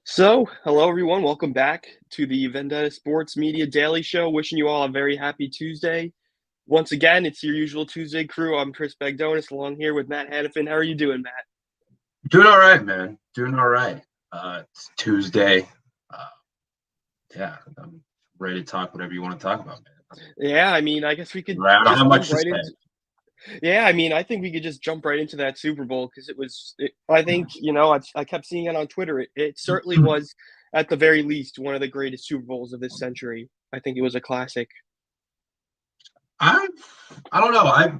So, hello everyone. Welcome back to the Vendetta Sports Media Daily Show. Wishing you all a very happy Tuesday. Once again, it's your usual Tuesday crew. I'm Chris Bagdonis, along here with Matt Hannafin. How are you doing, Matt? Doing all right, man. Doing all right. It's Tuesday. Uh, yeah, I'm ready to talk whatever you want to talk about, man. Yeah, I mean, I guess we could I don't have just jump much to right say. into. Yeah, I mean, I think we could just jump right into that Super Bowl because I think I kept seeing it on Twitter. It certainly was, at the very least, one of the greatest Super Bowls of this century. I think it was a classic. I I don't know.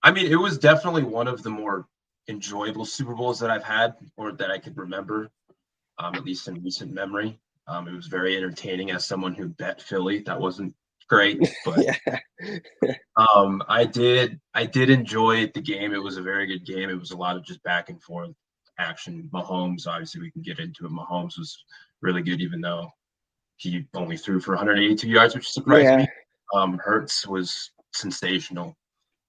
I mean, it was definitely one of the more enjoyable Super Bowls that I've had or that I could remember, at least in recent memory. It was very entertaining as someone who bet Philly. That wasn't great, but Yeah, I did enjoy the game. It was a very good game. It was a lot of just back and forth action. Mahomes, obviously, we can get into it. Mahomes was really good, even though he only threw for 182 yards, which surprised yeah, me. Hurts was sensational.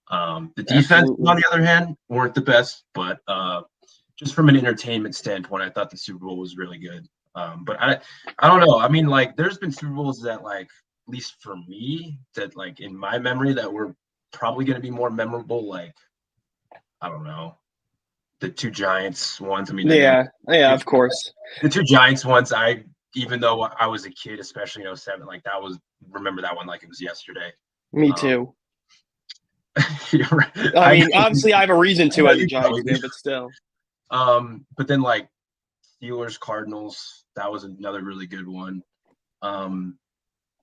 The defense, on absolutely. the other hand, weren't the best, but just from an entertainment standpoint, I thought the Super Bowl was really good. But I don't know. I mean, like, there's been Super Bowls that, like, at least for me, that like in my memory, that were probably going to be more memorable. Like, I don't know, the two Giants ones. I mean, I know Yeah, yeah, it, of course. the two Giants ones. Even though I was a kid, especially in '07, like that was remember that one like it was yesterday. Me Um, too. I I know, mean, obviously, I have a reason I to know as a you Giants probably do. fan, but still. But then like Steelers, Cardinals, that was another really good one. Um,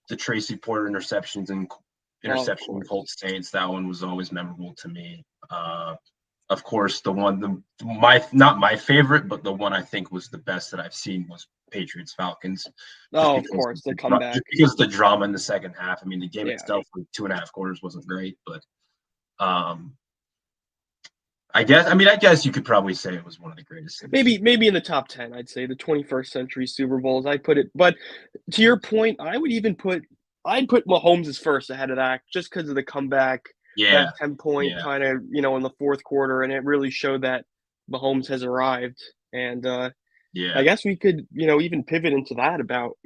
the Tracy Porter Oh, of interception in course. Colts Saints, that one was always memorable to me. Of course, my not my favorite, but the one I think was the best that I've seen was Patriots Falcons, just Oh, of because course, the comeback. the drama in the second half. I mean, the game Yeah. itself for 2.5 quarters wasn't great, but um, I guess you could probably say it was one of the greatest in the. Maybe in the top 10, I'd say the 21st century Super Bowls. I put it, but to your point, I'd put Mahomes as first ahead of that just because of the comeback, that Yeah, 10-point yeah, kind of, in the fourth quarter, and it really showed that Mahomes has arrived. And I yeah. guess we could, even pivot into that about,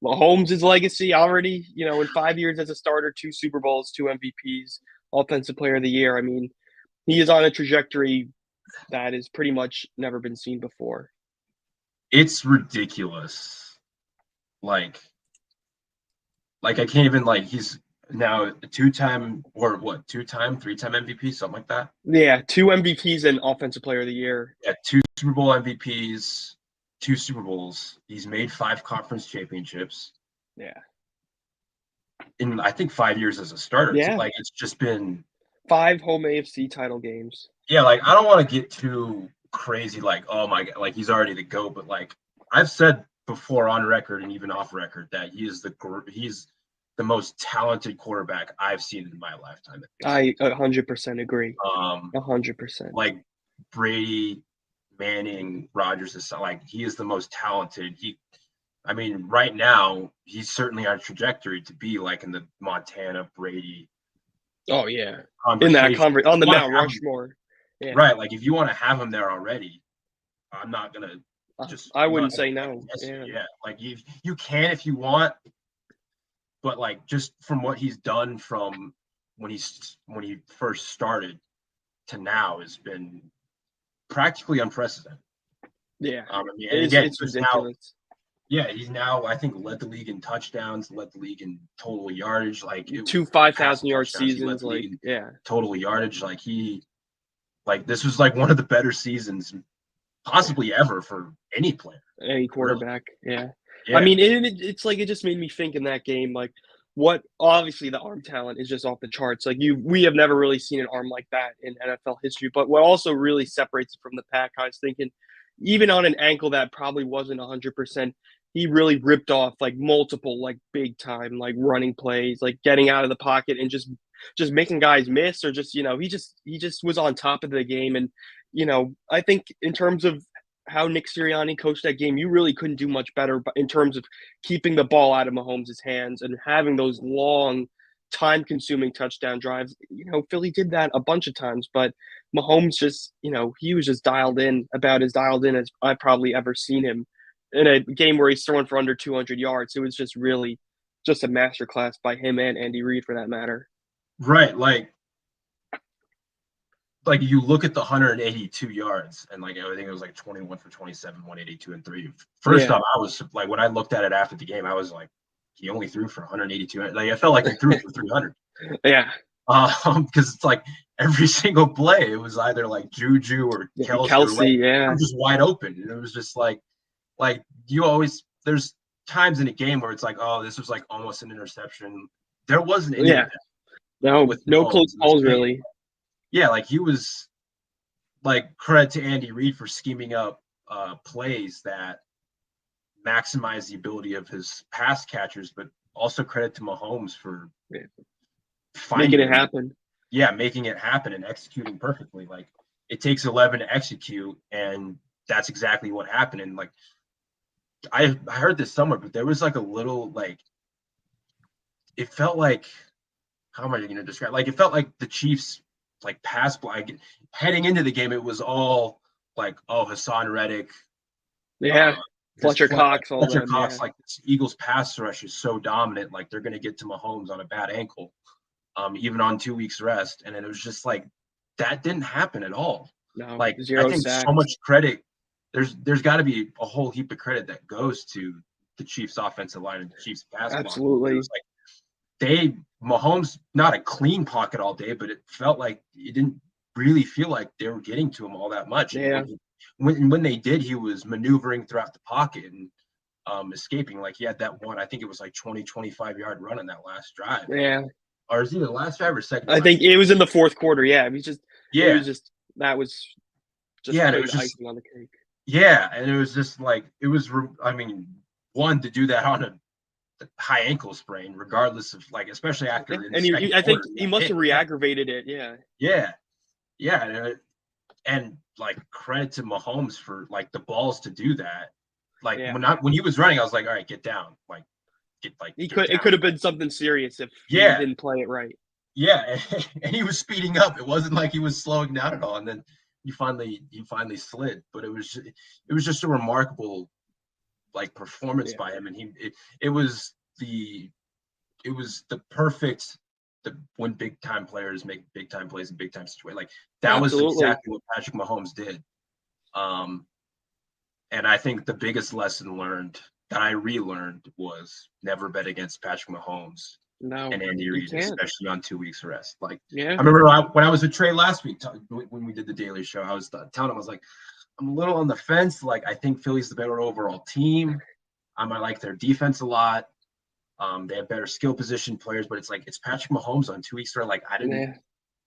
Mahomes' legacy already, in 5 years as a starter, two Super Bowls, two MVPs, Offensive Player of the Year. I mean, he is on a trajectory that has pretty much never been seen before. It's ridiculous. Like, like I can't even like he's now a two-time or what, two-time, three-time MVP, something like that. Yeah, two MVPs and Offensive Player of the Year. Yeah, two Super Bowl MVPs, two Super Bowls. He's made five conference championships Yeah. in I think 5 years as a starter. Yeah. Like it's just been Five home AFC title games. yeah. Like I don't want to get too crazy. Like oh my god, like he's already the GOAT. But like I've said before on record and even off record that he's the most talented quarterback I've seen in my lifetime at this I 100% agree. Um, 100%. like Brady, Manning, Rodgers is like he is the most talented. I mean, right now he's certainly on a trajectory to be like in the Montana Brady Oh yeah. In that conversation. conference If on you the want to Mount have him, Rushmore. Yeah. right? Like if you want to have him there already, I'm not gonna I I'm not wouldn't gonna say second no. guess you. Yeah. Yeah, like you can if you want, but like just from what he's done from when he first started to now has been practically unprecedented. Yeah. I mean, and again, It's just now, ridiculous. yeah, he's now I think led the league in touchdowns, led the league in total yardage, Two passing 5,000-yard touchdowns. He led seasons, the league like, in yeah. total yardage. Like this was like one of the better seasons Yeah. possibly ever for any player, Any really. quarterback, yeah. I Yeah, mean, it's like it just made me think in that game, like, what obviously the arm talent is just off the charts. Like we have never really seen an arm like that in NFL history. But what also really separates it from the pack, I was thinking, even on an ankle that probably wasn't 100%, he really ripped off like multiple like big time like running plays, like getting out of the pocket and just making guys miss or just he just was on top of the game. And I think in terms of how Nick Sirianni coached that game, you really couldn't do much better in terms of keeping the ball out of Mahomes' hands and having those long, time-consuming touchdown drives. Philly did that a bunch of times, but Mahomes just, he was just dialed in, about as dialed in as I've probably ever seen him in a game where he's throwing for under 200 yards. It was just really just a masterclass by him and Andy Reid for that matter. Right, like you look at the 182 yards and like I think it was like 21 for 27, 182 and 3. First off, I was like when I looked at it after the game, I was like, he only threw for 182. Like I felt like he threw for 300. Yeah. Because it's like every single play, it was either like Juju or Kelsey, yeah, just wide open, and it was just like you always there's times in a game where it's like, oh, this was like almost an interception. There wasn't any of that. No close calls really. Yeah, like he was like credit to Andy Reid for scheming up plays that maximize the ability of his pass catchers, but also credit to Mahomes for making it happen. Yeah, making it happen and executing perfectly. Like it takes 11 to execute, and that's exactly what happened. And like I heard this somewhere, but there was like a little like it felt like how am I going to describe? Like it felt like the Chiefs like pass block heading into the game. It was all like, oh, Hassan Reddick, Fletcher Cox, like this Eagles pass rush is so dominant, like they're going to get to Mahomes on a bad ankle, even on 2 weeks rest, and it was just like that didn't happen at all. No, like I think so much credit. There's got to be a whole heap of credit that goes to the Chiefs offensive line and the Chiefs pass block. Absolutely. It was like Mahomes not a clean pocket all day, but it felt like it didn't really feel like they were getting to him all that much. Yeah. When they did, he was maneuvering throughout the pocket and escaping. Like he had that one, I think it was like 20-25 yard run on that last drive. Yeah. Or is it the last drive or second? I think it was in the fourth quarter. Yeah. It was just icing on the cake. Yeah. And it was just like, one, to do that on a high ankle sprain, regardless of like, especially after. I think he must have re-aggravated it. Yeah. And like credit to Mahomes for like the balls to do that. Like when he was running, I was like, all right, get down. Like it could have been something serious if he didn't play it right. Yeah, and he was speeding up. It wasn't like he was slowing down at all. And then he finally slid. But it was just a remarkable like performance by him. And it was the perfect when big time players make big time plays in big time situations. Like that was exactly what Patrick Mahomes did. And I think the biggest lesson learned that I relearned was never bet against Patrick Mahomes and Andy Reid, especially on 2 weeks rest. Like I remember when I was with Trey last week when we did the Daily Show, I was telling him, I was like, I'm a little on the fence. Like I think Philly's the better overall team. I like their defense a lot. They have better skill position players, but it's Patrick Mahomes on 2 weeks ago. Like I didn't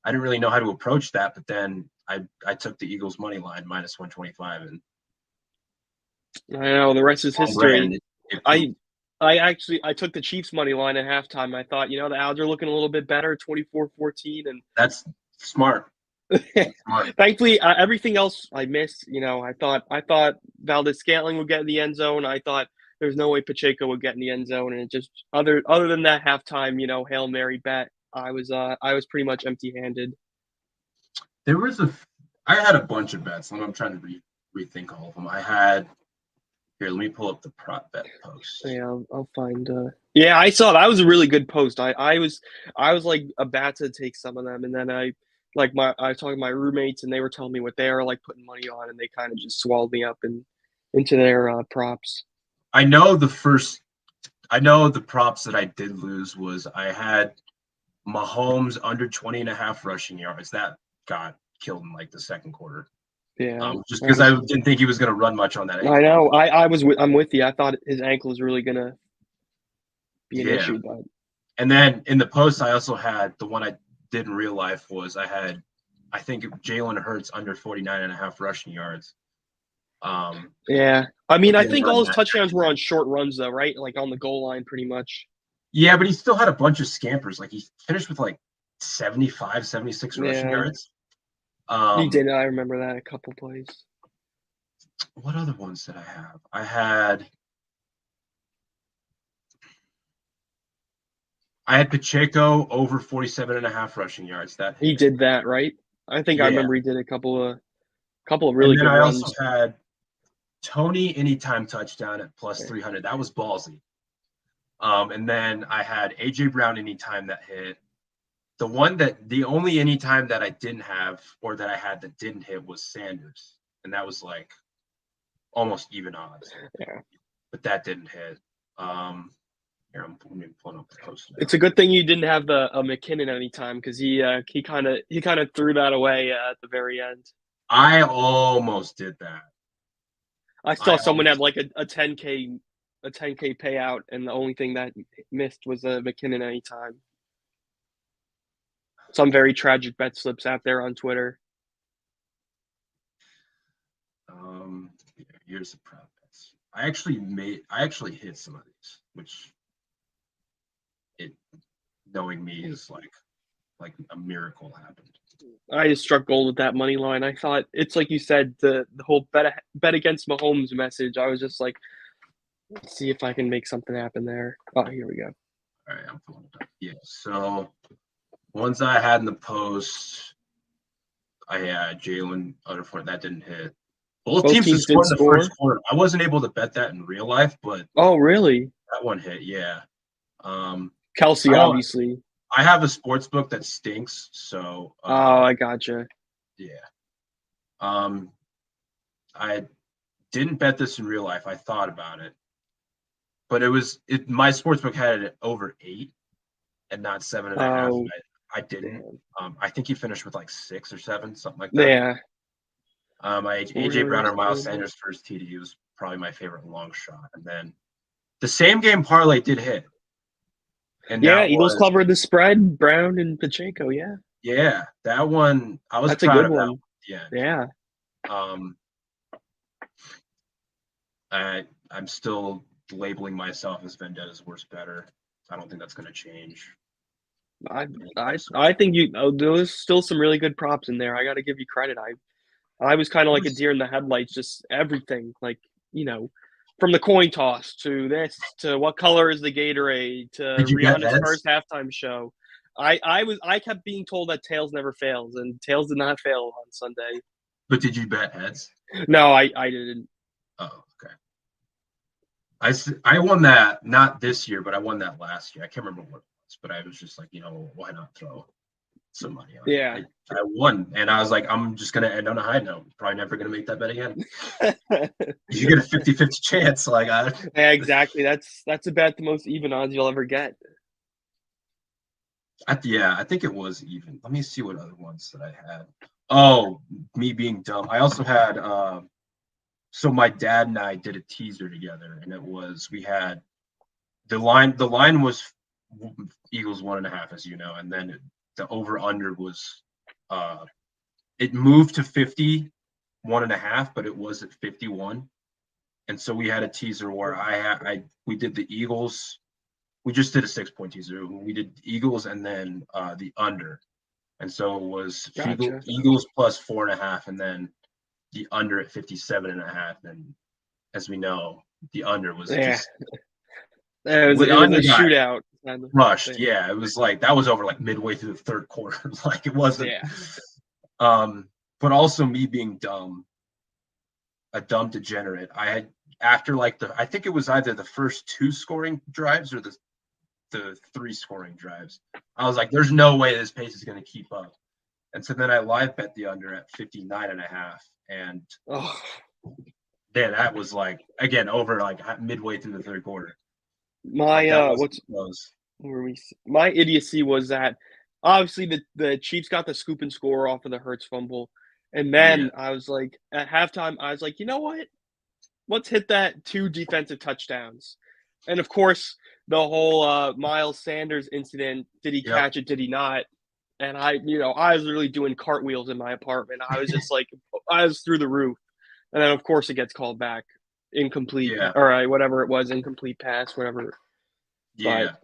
really know how to approach that, but then I took the Eagles money line -125, and I know the rest is history. I took the Chiefs money line at halftime. I thought, the odds are looking a little bit better, 24-14, and that's smart. Thankfully, everything else I missed. I thought Valdez-Scantling would get in the end zone. I thought there's no way Pacheco would get in the end zone, and it just other than that halftime, Hail Mary bet, I was pretty much empty-handed. I had a bunch of bets, and I'm trying to rethink all of them. I had here. Let me pull up the prop bet post. Yeah, I'll find. I saw that was a really good post. I was like about to take some of them, and then I was talking to my roommates, and they were telling me what they were like putting money on, and they kind of just swallowed me up into their props. I know the props that I did lose was I had Mahomes under 20.5 rushing yards. That got killed in like the second quarter. Yeah. Just because I didn't think he was going to run much on that ankle. I know. I'm with you. I thought his ankle was really going to be an issue. But and then in the post, I also had the one I did in real life was I think Jalen Hurts under 49.5 rushing yards. I think all his touchdowns were on short runs though, right? Like on the goal line pretty much. Yeah, but he still had a bunch of scampers. Like he finished with like 75, 76 rushing yards. He did. I remember that a couple plays. What other ones did I have? I had Pacheco over 47.5 rushing yards. That he did that, right? I think I Yeah. remember he did a couple of really And then good I runs. also had Tony anytime touchdown at plus 300. That was ballsy. And then I had AJ Brown anytime that hit. The only anytime that I didn't have or that I had that didn't hit was Sanders, and that was like almost even odds. Yeah. But that didn't hit. Here, I'm pulling up the post now. It's a good thing you didn't have the McKinnon anytime because he kind of threw that away at the very end. I almost did that. I saw someone have like a 10K payout, and the only thing that missed was a McKinnon anytime. Some very tragic bet slips out there on Twitter. Here's the prop bets. I actually hit some of these, which knowing me is like a miracle happened. I just struck gold with that money line. I thought it's like you said, the whole bet against Mahomes message. I was just like, let's see if I can make something happen there. Oh, here we go. All right, I'm pulling it up. Yeah, so ones I had in the post, I had Jalen Underfoot. That didn't hit. Both teams did score in the score. first quarter. I wasn't able to bet that in real life, but oh, really? That one hit, yeah. Kelsey, obviously. I have a sports book that stinks, so. I gotcha. Yeah. I didn't bet this in real life. I thought about it, but my sports book had it over 8 and not 7.5. I didn't. I think he finished with like 6 or 7, something like that. Yeah. AJ Brown or Miles Sanders first TD was probably my favorite long shot, and then the same game parlay did hit. And yeah, Eagles covered the spread. Brown and Pacheco. Yeah. Yeah, that one I was. That's proud a good one. Yeah. I'm still labeling myself as Vendetta's worst better. I don't think that's going to change. I think there's still some really good props in there. I got to give you credit. I was kind of like a deer in the headlights, just everything, like, from the coin toss to this, to what color is the Gatorade, to Rihanna's first halftime show. I kept being told that tails never fails, and tails did not fail on Sunday. But did you bet heads? No, I didn't. Oh, okay. I won that, not this year, but I won that last year. I can't remember what it was, but I was just like, why not throw some money on it? Yeah. I won, and I was like, I'm just going to end on a high note. Probably never going to make that bet again. You get a 50-50 chance. Yeah, exactly. That's about the most even odds you'll ever get. I think it was even. Let me see what other ones that I had. Oh, me being dumb. I also had so my dad and I did a teaser together, and we had the line was Eagles 1.5, as you know, and then the over under was it moved to 51.5, but it was at 51. And so we had a teaser where we did the Eagles. We just did a 6-point teaser. We did Eagles and then the under. And so it was Eagles plus 4.5, and then the under at 57.5. And as we know, the under was just it was a shootout. Rushed. Yeah, it was like that was over like midway through the third quarter. Like it wasn't. Yeah. But also me being dumb, a dumb degenerate. I had after I think it was either the first 2 scoring drives or the 3 scoring drives. I was like, there's no way this pace is going to keep up. And so then I live bet the under at 59.5. And then that was like, again, over like midway through the third quarter. My idiocy was that obviously the Chiefs got the scoop and score off of the Hurts fumble. And then I was like, at halftime, I was like, you know what? Let's hit that 2 defensive touchdowns. And of course, the whole Miles Sanders incident, did he catch it? Did he not? And I was literally doing cartwheels in my apartment. I was just like, I was through the roof. And then of course it gets called back. Incomplete, or whatever it was, incomplete pass, whatever. Yeah. But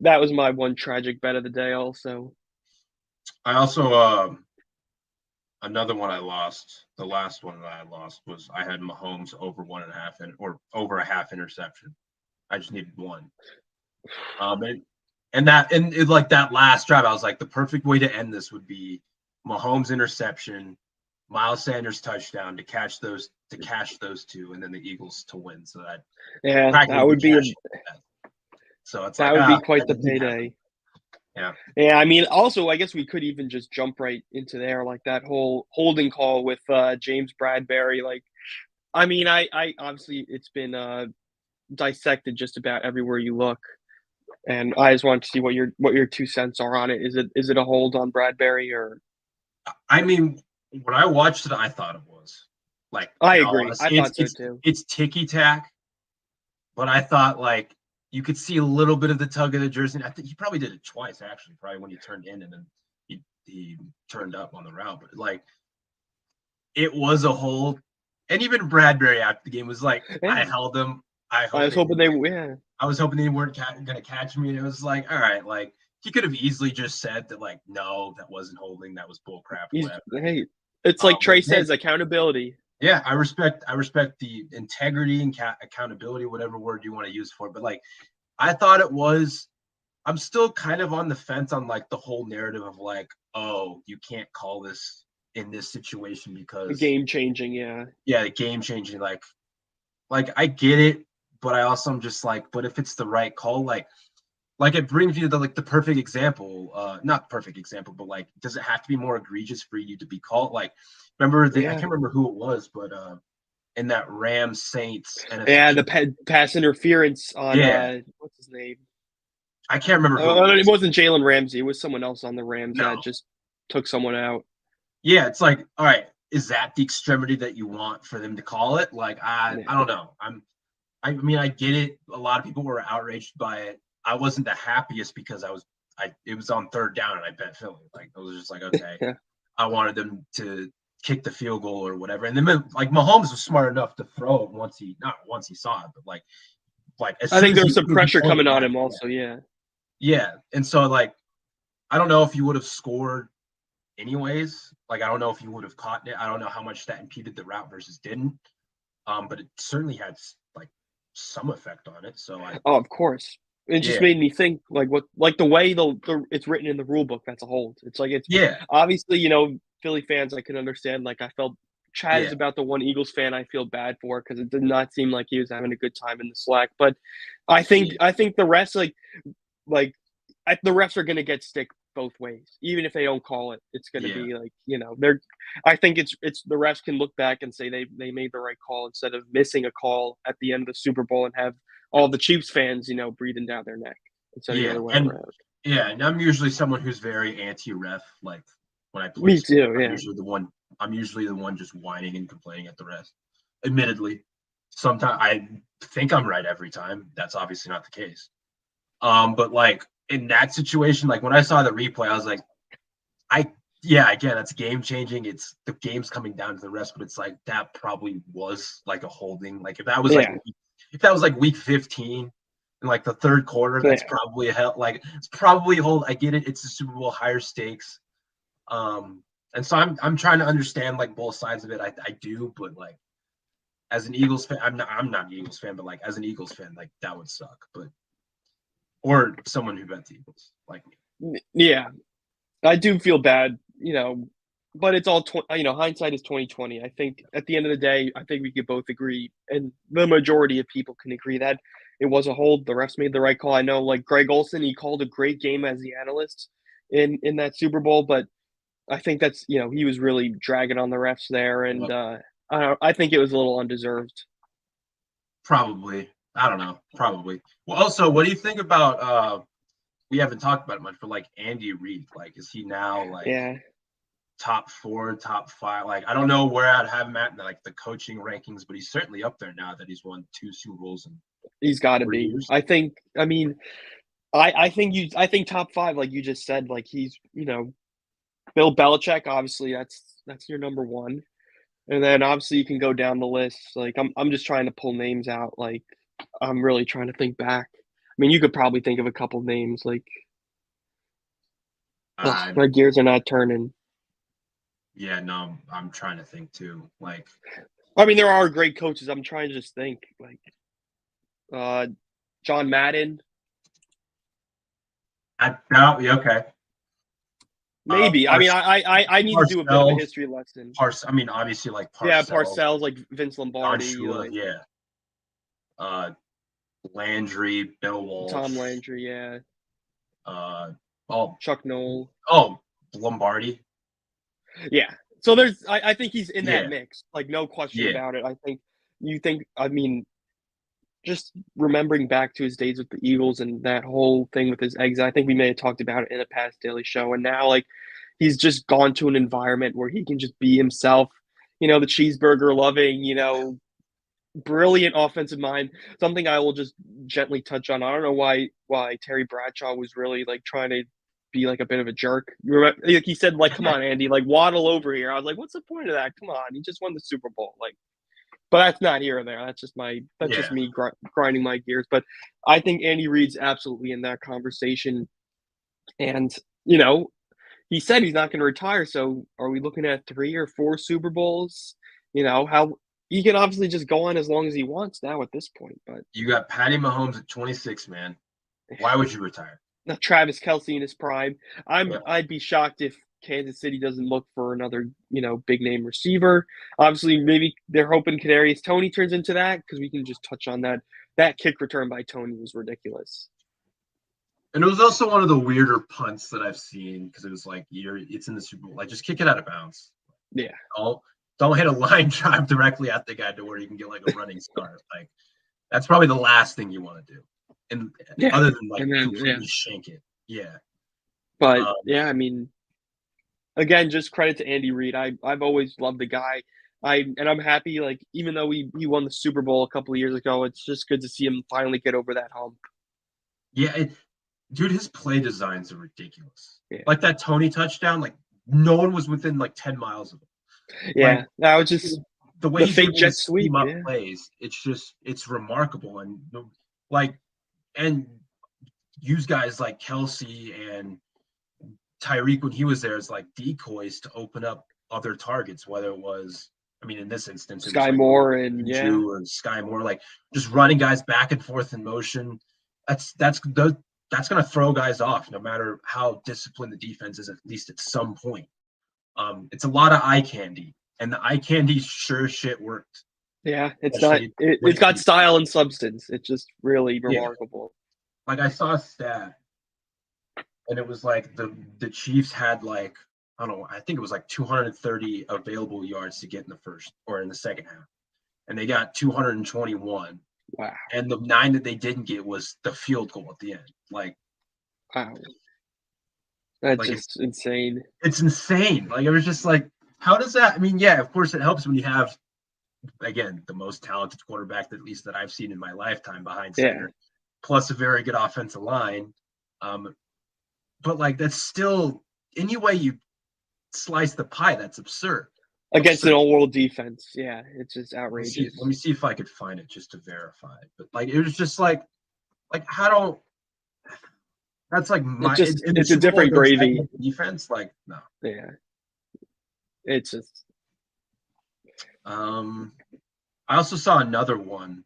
that was my one tragic bet of the day also. I also another one I lost, the last one that I lost was I had Mahomes over 1.5 or over a half interception. I just needed 1. And like that last drive, I was like, the perfect way to end this would be Mahomes interception, Miles Sanders touchdown to cash those two, and then the Eagles to win. So that Yeah, practically cashing that. So it's that like would be quite the that did happen. payday. Yeah. Yeah, I mean, also, I guess we could even just jump right into there, like that whole holding call with James Bradbury. Like, I mean, I obviously it's been dissected just about everywhere you look, and I just wanted to see what your 2 cents are on it. Is it a hold on Bradbury or? I mean, when I watched it, I thought it was like I in all agree. I honesty, thought so too. it's ticky tack, but I thought like you could see a little bit of the tug of the jersey. I think he probably did it twice actually, probably when he turned in and then he turned up on the route. But like it was a hold, and even Bradbury after the game was like, Yeah. "I held him. I was hoping they yeah. I was hoping they weren't going to catch me." And it was like, all right, like he could have easily just said that, like, no, that wasn't holding, that was bull crap, whatever. Hey, it's like Trey says, accountability. Yeah, I respect the integrity and accountability, whatever word you want to use for it. But like, I thought it was. I'm still kind of on the fence on like the whole narrative of like, oh, you can't call this in this situation because game changing, yeah, game changing. Like I get it, but I also am just like, but if it's the right call, like it brings you to the perfect example, not perfect example, but like, does it have to be more egregious for you to be called? Like, remember I can't remember who it was, but in that Rams Saints NFL the pass interference on what's his name? I can't remember who it wasn't Jalen Ramsey. It was someone else on the Rams that just took someone out. Yeah, it's like, all right, is that the extremity that you want for them to call it? Like, I don't know. I mean, I get it. A lot of people were outraged by it. I wasn't the happiest because it was on third down and I bet Philly. Like, I was just like, okay, I wanted them to kick the field goal or whatever. And then like Mahomes was smart enough to throw it once he saw it, but like I think there was some pressure coming on him also. Yeah. And so like, I don't know if you would have scored anyways. Like, I don't know if you would have caught it. I don't know how much that impeded the route versus didn't. But it certainly had like some effect on it. So of course. It just made me think like the way it's written in the rule book, that's a hold. It's like obviously, Philly fans I can understand. Like I felt Chad is about the one Eagles fan I feel bad for because it did not seem like he was having a good time in the slack. But I think the rest the refs are gonna get stick both ways. Even if they don't call it, it's gonna be like, they're I think it's the refs can look back and say they made the right call instead of missing a call at the end of the Super Bowl and have all the Chiefs fans, breathing down their neck instead of the other way around. Yeah, and I'm usually someone who's very anti-ref. Like when I play, me too. I'm usually the one just whining and complaining at the refs. Admittedly, sometimes I think I'm right every time. That's obviously not the case. But like in that situation, like when I saw the replay, I was like, again, it's game changing. It's the game's coming down to the rest, but it's like that probably was like a holding. Like if that was like week 15 in like the third quarter, that's probably it's probably a hold. I get it. It's a Super Bowl, higher stakes. And so I'm trying to understand like both sides of it. I do, but like as an Eagles fan, I'm not an Eagles fan, but like as an Eagles fan, like that would suck. But or someone who bet the Eagles like me. Yeah, I do feel bad, but it's all hindsight is 2020. I think at the end of the day, I think we could both agree, and the majority of people can agree that it was a hold. The refs made the right call. I know, like Greg Olsen, he called a great game as the analyst in that Super Bowl, but I think that's he was really dragging on the refs there, and I think it was a little undeserved. Probably. I don't know. Probably. Well, also, what do you think about we haven't talked about it much, but like Andy Reid, like is he now like top 4, top 5? Like I don't know where I'd have him at in like the coaching rankings, but he's certainly up there now that he's won 2 Super Bowls and he's got to be. years. I think. I mean, I think top 5, like you just said, like he's Bill Belichick. Obviously, that's your number one, and then obviously you can go down the list. Like I'm just trying to pull names out. Like I'm really trying to think back. I mean, you could probably think of a couple names. Like my gears are not turning. Yeah, no, I'm trying to think too. Like, I mean, there are great coaches. I'm trying to just think. Like, John Madden. Okay. Maybe. I mean, I need to do a bit of a Parcells, history lesson. I mean, obviously like Yeah, Parcells, Parcells, like Vince Don Lombardi, Shula, like yeah. Uh, Landry, Bill Tom Walsh, Landry, yeah, uh, oh, Chuck Noll. oh, Lombardi, Yeah. So I think he's in that yeah, mix, like no question yeah, about it. I mean, just remembering back to his days with the Eagles and that whole thing with his exit, I think we may have talked about it in a past Daily Show. And now, like, he's just gone to an environment where he can just be himself. The cheeseburger loving, brilliant offensive mind. Something I will just gently touch on. I don't know why Terry Bradshaw was really like trying to be like a bit of a jerk. You remember, like he said, like, "Come on, Andy, like waddle over here." I was like, "What's the point of that? Come on, he just won the Super Bowl." Like, but that's not here or there. That's just yeah. me grinding my gears. But I think Andy Reid's absolutely in that conversation. And he said he's not going to retire. So are we looking at 3 or 4 Super Bowls? How he can obviously just go on as long as he wants now at this point. But You got Patty Mahomes at 26, man. Why would you retire? Travis Kelce in his prime. Yeah. I'd be shocked if Kansas City doesn't look for another, big name receiver. Obviously, maybe they're hoping Kadarius Toney turns into that because we can just touch on that. That kick return by Toney was ridiculous. And it was also one of the weirder punts that I've seen because it was like it's in the Super Bowl. Like just kick it out of bounds. Yeah. Don't hit a line drive directly at the guy to where you can get like a running start. Like that's probably the last thing you want to do. And other than like completely shank it. Yeah. But yeah, I mean, again, just credit to Andy Reid. I've always loved the guy. I'm happy, like, even though he won the Super Bowl a couple of years ago, it's just good to see him finally get over that hump. Yeah, dude, his play designs are ridiculous. Yeah. Like that Toney touchdown, like no one was within like 10 miles of him. Yeah, like, that was just the way he's fake able jet to sweep up plays. It's remarkable, and like and use guys like Kelce and Tyreek when he was there as like decoys to open up other targets, whether it was, I mean, in this instance, Sky Moore and Drew or Sky Moore, like just running guys back and forth in motion. That's going to throw guys off, no matter how disciplined the defense is. At least at some point, it's a lot of eye candy, and the eye candy sure shit worked. Yeah, it's got style and substance. It's just really remarkable. Like I saw a stat, and it was like the Chiefs had like, I don't know, I think it was like 230 available yards to get in the first or in the second half, and they got 221. Wow. And the 9 that they didn't get was the field goal at the end. Like, wow. That's just insane. It's insane. Like, it was just like, how does that? I mean, yeah, of course it helps when you have, again, the most talented quarterback, at least that I've seen in my lifetime behind center, plus a very good offensive line. But like, that's still, any way you slice the pie, that's absurd. Against an all-world defense. Yeah, it's just outrageous. Let me see if I could find it just to verify. But like, it was just like how don't, that's like it's a different gravy. Defense, like, no. Yeah. It's just. I also saw another one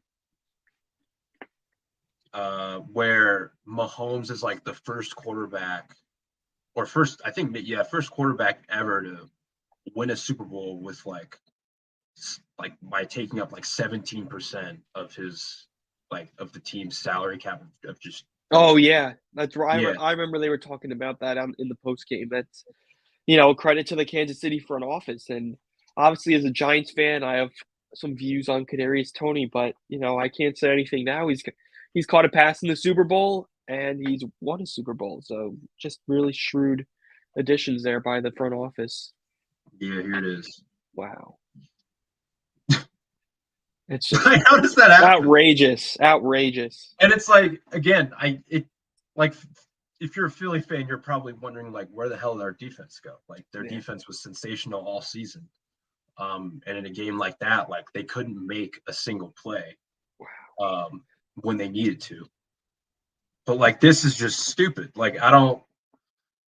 where Mahomes is like the first quarterback first quarterback ever to win a Super Bowl with like by taking up like 17% of his of the team's salary cap of just. Oh yeah, that's right. Yeah. I remember they were talking about that in the post game. That's credit to the Kansas City front office, and obviously as a Giants fan, I have some views on Kadarius Toney, but I can't say anything now. He's caught a pass in the Super Bowl and he's won a Super Bowl, so just really shrewd additions there by the front office. Yeah, here it is. Wow. It's just how does that happen? Outrageous. And it's like, again, if you're a Philly fan, you're probably wondering like, where the hell did our defense go? Like their defense was sensational all season. And in a game like that, like they couldn't make a single play when they needed to. But like, this is just stupid. Like, I don't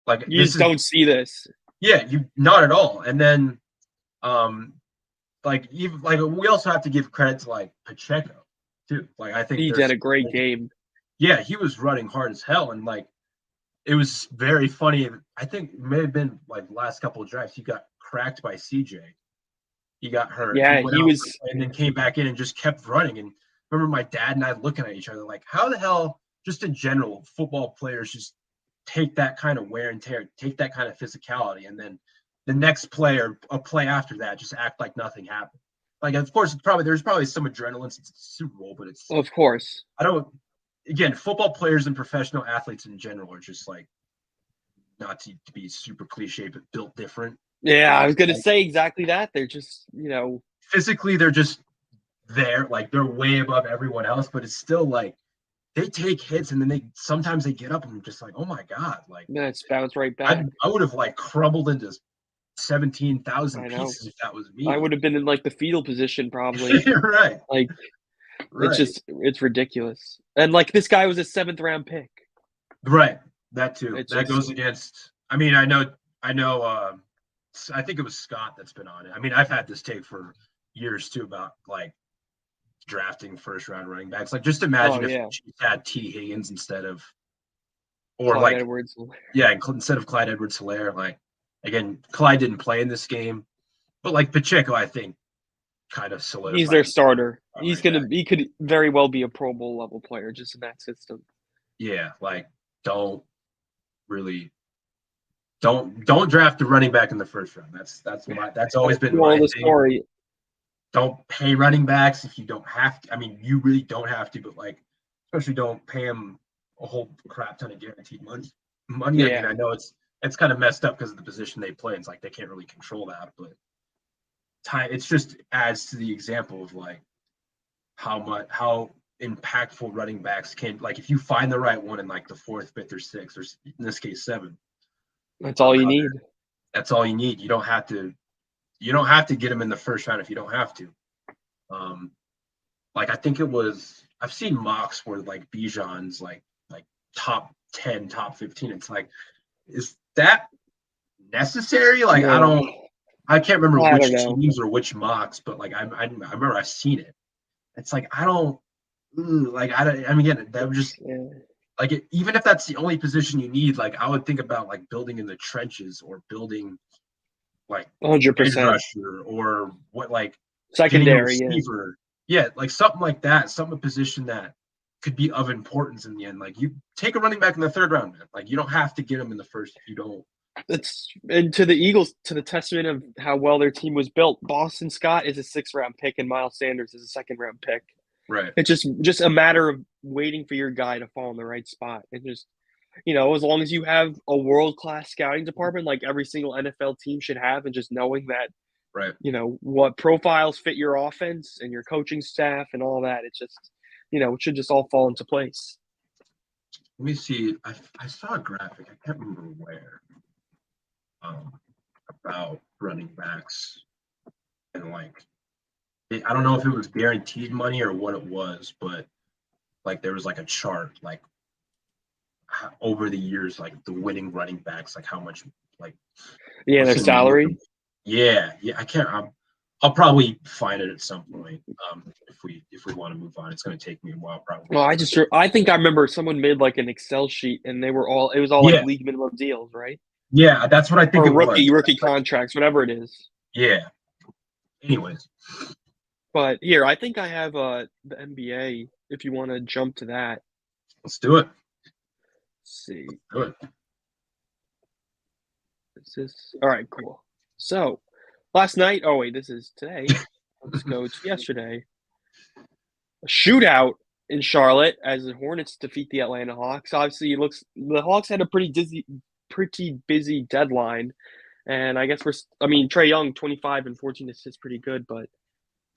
like, you just don't see this. Yeah, not at all. And then, we also have to give credit to like Pacheco too. Like I think he did a great game. Yeah, he was running hard as hell, and like it was very funny. I think it may have been like the last couple of drives. He got cracked by CJ. He got hurt. He Yeah, went he out was. and then came back in and just kept running. And remember my dad and I looking at each other like, how the hell, just in general, football players just take that kind of wear and tear, take that kind of physicality, and then the next play or a play after that just act like nothing happened. Like, of course, there's probably some adrenaline since it's a Super Bowl, but it's Of course. I don't. Again, football players and professional athletes in general are just like, not to be super cliche, but built different. Yeah, I was gonna say exactly that. They're just, Physically, they're just there, like they're way above everyone else, but it's still like they take hits and then sometimes they get up and I'm just like, oh my God, like it's bounced right back. I would have like crumbled into 17,000 I know. pieces if that was me. I would have been in like the fetal position probably. Right. Like Right. it's ridiculous. And like this guy was a 7th round pick. Right. That too. It's That just- goes against. I mean, I know. I think it was Scott that's been on it. I mean, I've had this take for years too about like drafting first round running backs. Like, just imagine if you had T. Higgins instead of, or Clyde like Edwards. Yeah, instead of Clyde Edwards-Helaire. Like, again, Clyde didn't play in this game, but like Pacheco, I think, kind of solidified. He's their starter. He could very well be a Pro Bowl level player just in that system. Yeah, like don't draft the running back in the first round. That's always been my thing. Story. Don't pay running backs if you don't have to. I mean, you really don't have to, but like, especially don't pay them a whole crap ton of guaranteed money. Yeah. I mean, I know it's kind of messed up because of the position they play. It's like they can't really control that, but it's just adds to the example of like how impactful running backs can, like, if you find the right one in like the 4th, 5th, or 6th, or in this case 7th. That's all you need. That's all you need. You don't have to get them in the first round if you don't have to. Like I think I've seen mocks where like Bijan's like top 10, top 15. It's like, is that necessary? Like, No. I can't remember I which don't know. teams or which mocks, but like I remember I've seen it. It's like I mean, again, that would just like even if that's the only position you need, like I would think about like building in the trenches or building like 100% or what, like secondary. Receiver. Yeah, like something like that, a position that could be of importance in the end. Like you take a running back in the 3rd round, man. Like you don't have to get him in the first if you don't. And to the Eagles, to the testament of how well their team was built, Boston Scott is a 6th round pick and Miles Sanders is a 2nd round pick. Right. It's just a matter of waiting for your guy to fall in the right spot. And just, as long as you have a world-class scouting department like every single NFL team should have, and just knowing that, right, what profiles fit your offense and your coaching staff and all that, it's just, it should just all fall into place. Let me see. I saw a graphic. I can't remember where. About running backs and like, I don't know if it was guaranteed money or what it was, but like there was like a chart like over the years, like the winning running backs, like how much, like their salary. Yeah, I can't. I'll probably find it at some point. If we want to move on, it's going to take me a while probably. Well, I think I remember someone made like an Excel sheet and it was all like league minimum deals, right? Yeah, that's what I think. Or rookie contracts, whatever it is. Yeah. Anyways. But here, I think I have the NBA. If you want to jump to that, let's do it. Let's see. Good. Is this all right? Cool. So, last night. Oh wait, this is today. Let's go to yesterday. A shootout in Charlotte as the Hornets defeat the Atlanta Hawks. Obviously, the Hawks had a pretty busy deadline, and I guess Trae Young, 25 and 14 assists, pretty good, but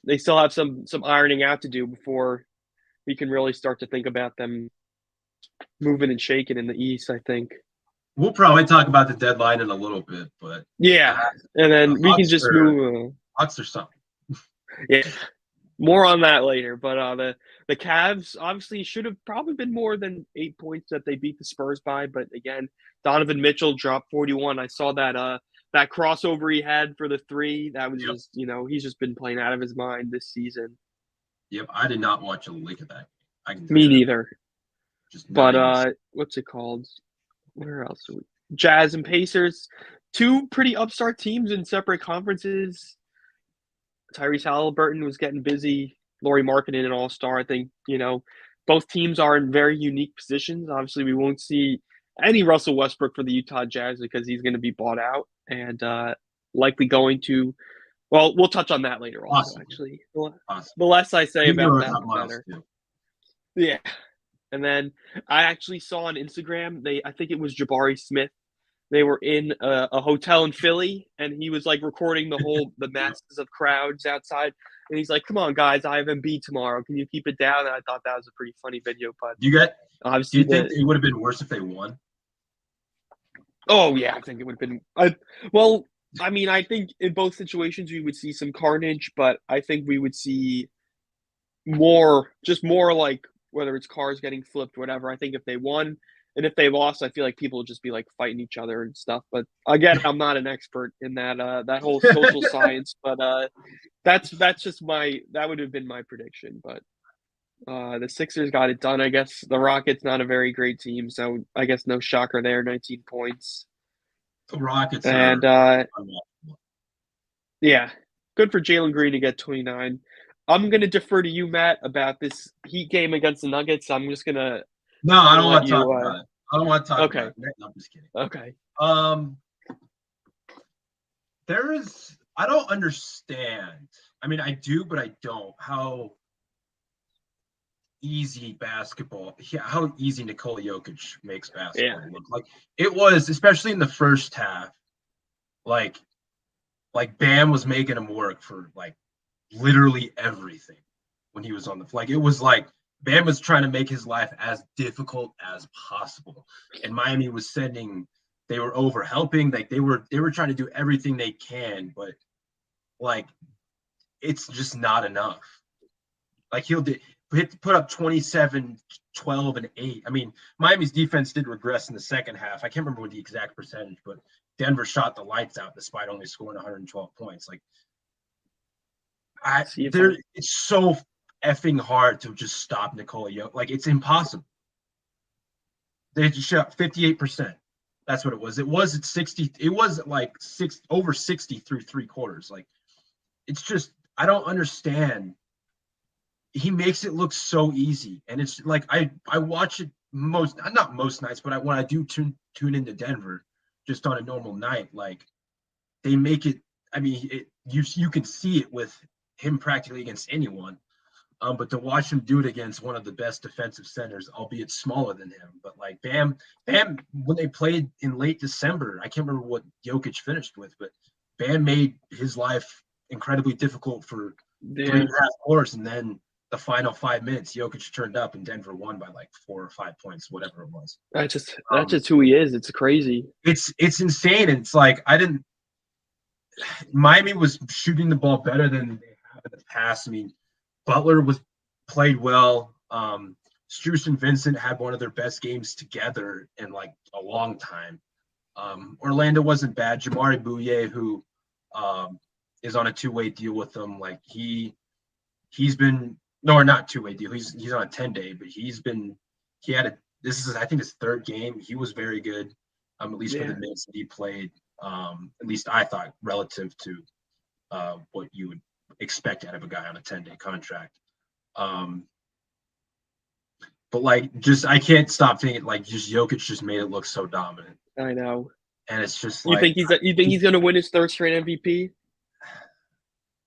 they still have some ironing out to do before we can really start to think about them moving and shaking in the East, I think. We'll probably talk about the deadline in a little bit, but and then we can just move. Hawks or something. Yeah, more on that later. But the Cavs obviously should have probably been more than 8 points that they beat the Spurs by. But again, Donovan Mitchell dropped 41. I saw that crossover he had for the 3. That was just, he's just been playing out of his mind this season. Yep, I did not watch a lick of that. Me neither. But what's it called? Where else? Jazz and Pacers, two pretty upstart teams in separate conferences. Tyrese Halliburton was getting busy. Lauri Markkanen, an all-star. I think, both teams are in very unique positions. Obviously, we won't see any Russell Westbrook for the Utah Jazz because he's going to be bought out and likely going to. Well, we'll touch on that later. Also, Possibly. actually, Possibly. the less I say about You're that, up the Miles better. too. Yeah. And then I actually saw on Instagram, I think it was Jabari Smith. They were in a hotel in Philly, and he was like recording the masses of crowds outside. And he's like, "Come on, guys, I have Embiid tomorrow. Can you keep it down?" And I thought that was a pretty funny video. But Do you obviously, think it would have been worse if they won? oh yeah, I think it would have been. Well, I mean, I think in both situations we would see some carnage, but I think we would see just more like whether it's cars getting flipped, whatever. I think if they won and if they lost, I feel like people would just be like fighting each other and stuff. But again, I'm not an expert in that whole social science, but that's just that would have been my prediction. But the Sixers got it done. I guess the Rockets not a very great team, so I guess no shocker there. 19 points. The Rockets and are yeah, good for Jalen Green to get 29. I'm gonna defer to you, Matt, about this Heat game against the Nuggets. I'm just gonna. No, I don't want to talk about it. I don't want to talk about it. No, I'm just kidding. Okay. I don't understand. I mean, I do, but I don't. How easy how easy Nikola Jokic makes basketball look. Like it was, especially in the first half. Like Bam was making him work for like literally everything when he was on the flag. It was like Bam was trying to make his life as difficult as possible, and Miami was they were over helping. Like they were trying to do everything they can, but like it's just not enough. Like he'll put up 27, 12, and 8. I mean, Miami's defense did regress in the second half. I can't remember what the exact percentage, but Denver shot the lights out despite only scoring 112 points. Like it's so effing hard to just stop Nikola Jokic. Like it's impossible. They just shot 58%. That's what it was. It was at 60. It was like over 60 through three quarters. Like it's just I don't understand. He makes it look so easy, and it's like I watch it not most nights, but when I do tune into Denver, just on a normal night, like they make it. I mean, you can see it with him practically against anyone. But to watch him do it against one of the best defensive centers, albeit smaller than him, but like Bam, when they played in late December, I can't remember what Jokic finished with, but Bam made his life incredibly difficult for 3.5 quarters, and then the final 5 minutes, Jokic turned up and Denver won by like 4 or 5 points, whatever it was. That's just who he is. It's crazy. It's insane. And it's like Miami was shooting the ball better than they have in the past. I mean, Butler played well. Strus and Vincent had one of their best games together in like a long time. Orlando wasn't bad. Jamari Bouye, who is on a two-way deal with them, like he's been not two-way deal. He's on a 10-day, but this is I think his third game. He was very good, at least for the minutes that he played. At least I thought relative to what you would expect out of a guy on a 10-day contract. But like, just I can't stop thinking like just Jokic just made it look so dominant. I know, and it's just you think he's going to win his third straight MVP?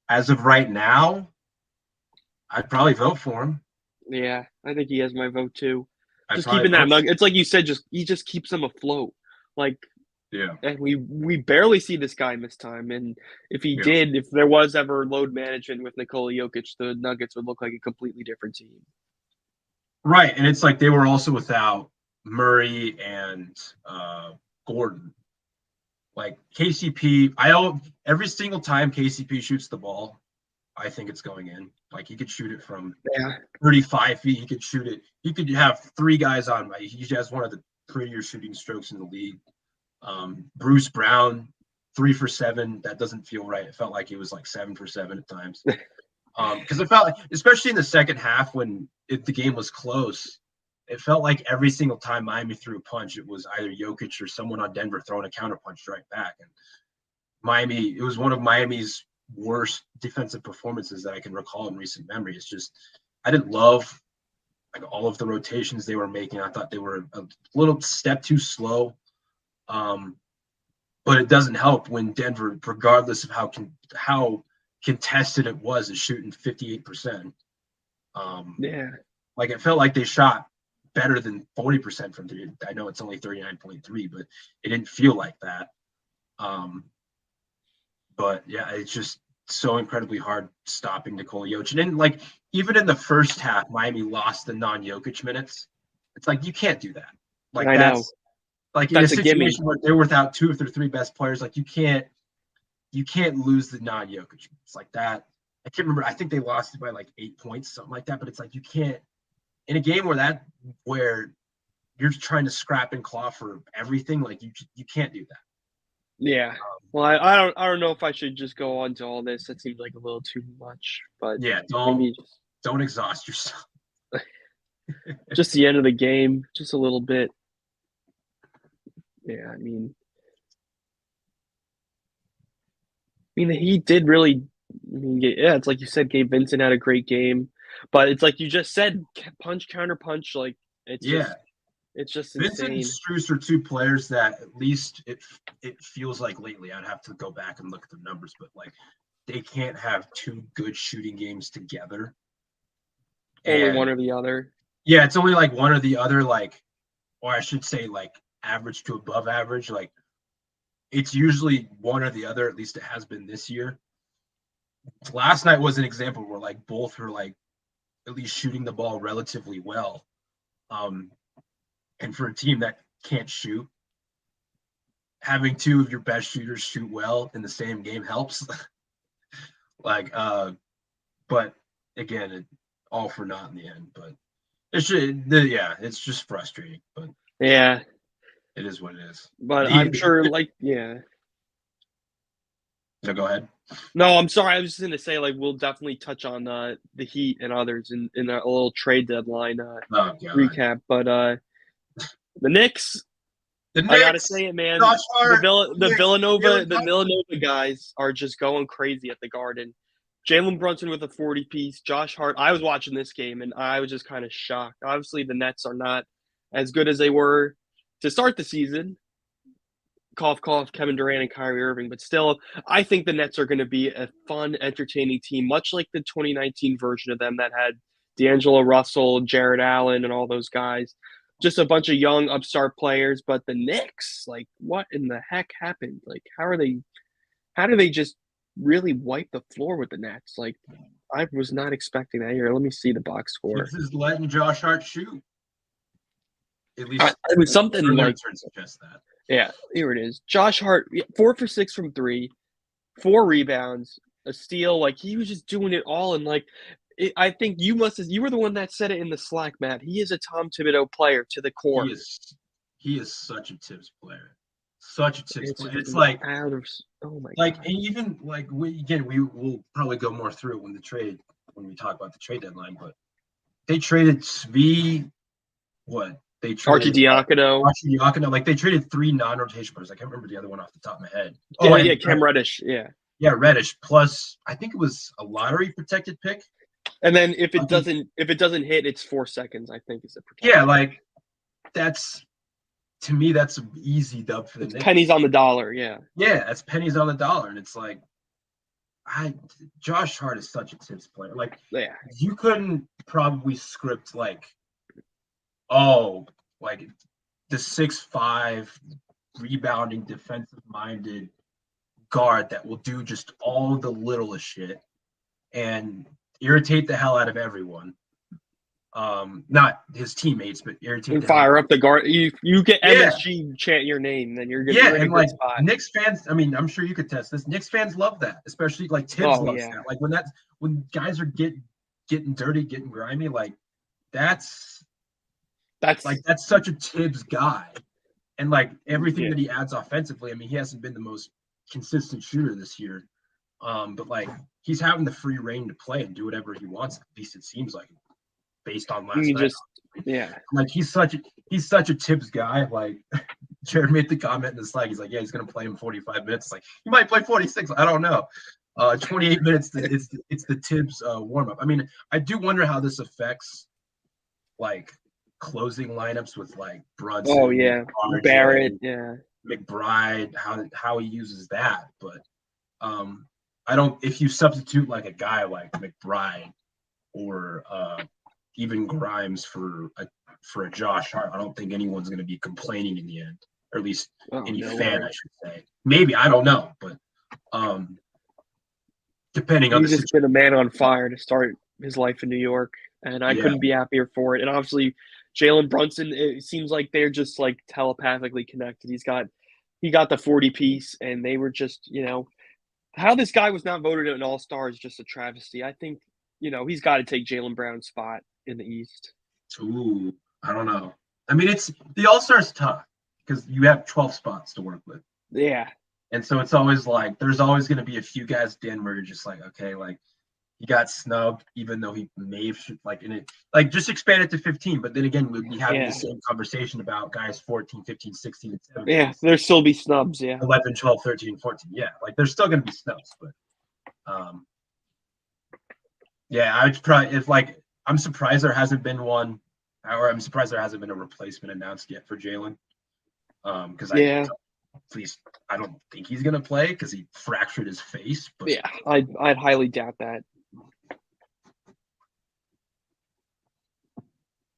As of right now, I'd probably vote for him. Yeah, I think he has my vote too. Just keeping that nugget. It's like you said, he just keeps them afloat. Like, yeah. And we barely see this guy miss time. And if there was ever load management with Nikola Jokic, the Nuggets would look like a completely different team. Right, and it's like they were also without Murray and Gordon. Like KCP, every single time KCP shoots the ball, I think it's going in. Like he could shoot it from 35 feet. He could shoot it. He could have three guys on. He has one of the prettier shooting strokes in the league. Bruce Brown, 3 for 7. That doesn't feel right. It felt like he was like 7 for 7 at times. Because it felt like, especially in the second half when the game was close, it felt like every single time Miami threw a punch, it was either Jokic or someone on Denver throwing a counter punch right back. And Miami, it was one of Miami's worst defensive performances that I can recall in recent memory. It's just, I didn't love like all of the rotations they were making. I thought they were a little step too slow. But it doesn't help when Denver, regardless of how contested it was, is shooting 58%. Yeah. Like it felt like they shot better than 40% from three. I know it's only 39.3, but it didn't feel like that. But yeah, it's just so incredibly hard stopping Nikola Jokic. And then, like, even in the first half, Miami lost the non-Jokic minutes. It's like, you can't do that. Like, I know. Like in That's a a gimme. situation where they're without two of their three best players, like you can't lose the non-Jokic. It's like that. I can't remember. I think they lost it by like 8 points, something like that. But it's like you can't in a game where you're trying to scrap and claw for everything. Like you can't do that. Yeah. Well, I don't know if I should just go on to all this. That seems like a little too much. But Yeah, don't exhaust yourself. Just the end of the game, just a little bit. Yeah, I mean, the Heat did really. I mean, yeah, it's like you said, Gabe Vincent had a great game, but it's like you just said, punch counter punch. Like it's just Vincent and insane. Strus are two players that at least it feels like lately. I'd have to go back and look at the numbers, but like they can't have two good shooting games together. Only one or the other. Yeah, it's only like one or the other. Like, or I should say, like average to above average. Like it's usually one or the other. At least it has been this year. Last night was an example where like both were like at least shooting the ball relatively well. And for a team that can't shoot, having two of your best shooters shoot well in the same game helps. But again, all for naught in the end. But it's just frustrating. But yeah, it is what it is. But I'm sure, So go ahead. No, I'm sorry. I was just going to say, like, we'll definitely touch on the Heat and others in a little trade deadline recap. But the Knicks, I gotta say it, man. The Villanova guys are just going crazy at the Garden. Jalen Brunson with a 40-piece. Josh Hart. I was watching this game and I was just kind of shocked. Obviously, the Nets are not as good as they were to start the season. Cough, cough, Kevin Durant and Kyrie Irving. But still, I think the Nets are going to be a fun, entertaining team, much like the 2019 version of them that had D'Angelo Russell, Jared Allen, and all those guys. Just a bunch of young upstart players. But the Knicks, like, what in the heck happened? Like, how do they just really wipe the floor with the Nets? Like, I was not expecting that here. Let me see the box score. This is letting Josh Hart shoot. At least it was something like suggest that. Yeah, here it is. Josh Hart, 4 for 6 from 3, 4 rebounds, a steal. Like he was just doing it all, and like I think you were the one that said it in the Slack, Matt. He is a Tom Thibodeau player to the core. He is such a Tibbs player. Such a Tibbs player. It's like oh my like God. And even like we will probably go more through it when we talk about the trade deadline, but they traded Svi. They traded Archie-Diacono. Like they traded 3 non-rotation players. I can't remember the other one off the top of my head. Cam Reddish. Yeah. Yeah, Reddish. Plus, I think it was a lottery protected pick. And then if it doesn't hit, it's 4 seconds. I think is the protection. Yeah, like to me that's an easy dub for the Knicks. Pennies on the dollar. Yeah. Yeah, that's pennies on the dollar, and it's like Josh Hart is such a Tibbs player. Like, you couldn't probably script like the 6'5" rebounding, defensive-minded guard that will do just all the littlest shit and irritate the hell out of everyone. Not his teammates, but irritate. And fire up the guard. You get MSG chant your name, then you're good. Yeah, and like Knicks fans, I mean, I'm sure you could test this. Knicks fans love that, especially like Tibbs loves that. Like when guys are getting dirty, getting grimy, like that's such a Tibbs guy. And like everything that he adds offensively, I mean, he hasn't been the most consistent shooter this year. But like he's having the free reign to play and do whatever he wants, at least it seems like. based on last You night. just, yeah. Like he's such a Tibbs guy. Like Jared made the comment in the Slack. He's like, yeah, he's gonna play him 45 minutes. Like he might play 46. I don't know. 28 minutes. It's the Tibbs warm up. I mean, I do wonder how this affects like closing lineups with like Brunson, Oh yeah, RJ, Barrett. Yeah, McBride. How he uses that, but I don't. If you substitute like a guy like McBride or even Grimes for a Josh Hart, I don't think anyone's going to be complaining in the end, or at least any no fan, way. I should say. Maybe, I don't know, but depending on the He's just been a man on fire to start his life in New York, and I Yeah. couldn't be happier for it. And obviously, Jalen Brunson, it seems like they're just like telepathically connected. He got the 40 piece, and they were just, how this guy was not voted an all-star is just a travesty. I think, he's got to take Jaylen Brown's spot in the East. Ooh, I don't know. I mean, it's the All-Star is tough because you have 12 spots to work with. Yeah. And so it's always like there's always going to be a few guys, Dan, where you're just like, okay, like he got snubbed, even though he may have just expand it to 15. But then again, we'd be having the same conversation about guys 14, 15, 16, and 17. Yeah, there'll still be snubs, yeah. 11, 12, 13, 14. Yeah, like there's still going to be snubs, but yeah, I would probably I'm surprised there hasn't been one, or I'm surprised there hasn't been a replacement announced yet for Jalen. Because at least I don't think he's gonna play because he fractured his face. But yeah, I'd highly doubt that.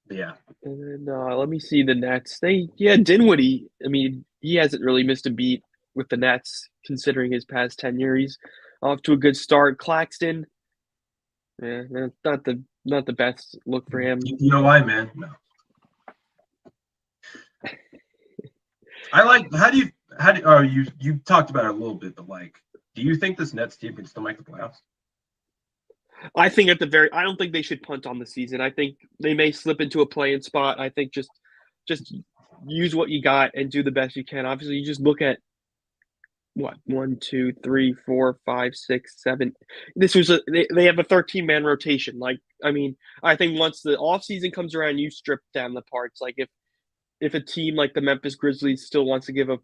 Yeah. And then let me see the Nets. Dinwiddie. I mean, he hasn't really missed a beat with the Nets considering his past tenure. He's off to a good start. Claxton. Yeah, not the best look for him. You know why, man? No. I like. How do you talked about it a little bit, but like, do you think this Nets team can still make the playoffs? I think I don't think they should punt on the season. I think they may slip into a play-in spot. I think just use what you got and do the best you can. Obviously, you just look at what 1, 2, 3, 4, 5, 6, 7. They have a 13-man rotation. Like, I mean, I think once the offseason comes around, you strip down the parts. Like if a team like the Memphis Grizzlies still wants to give a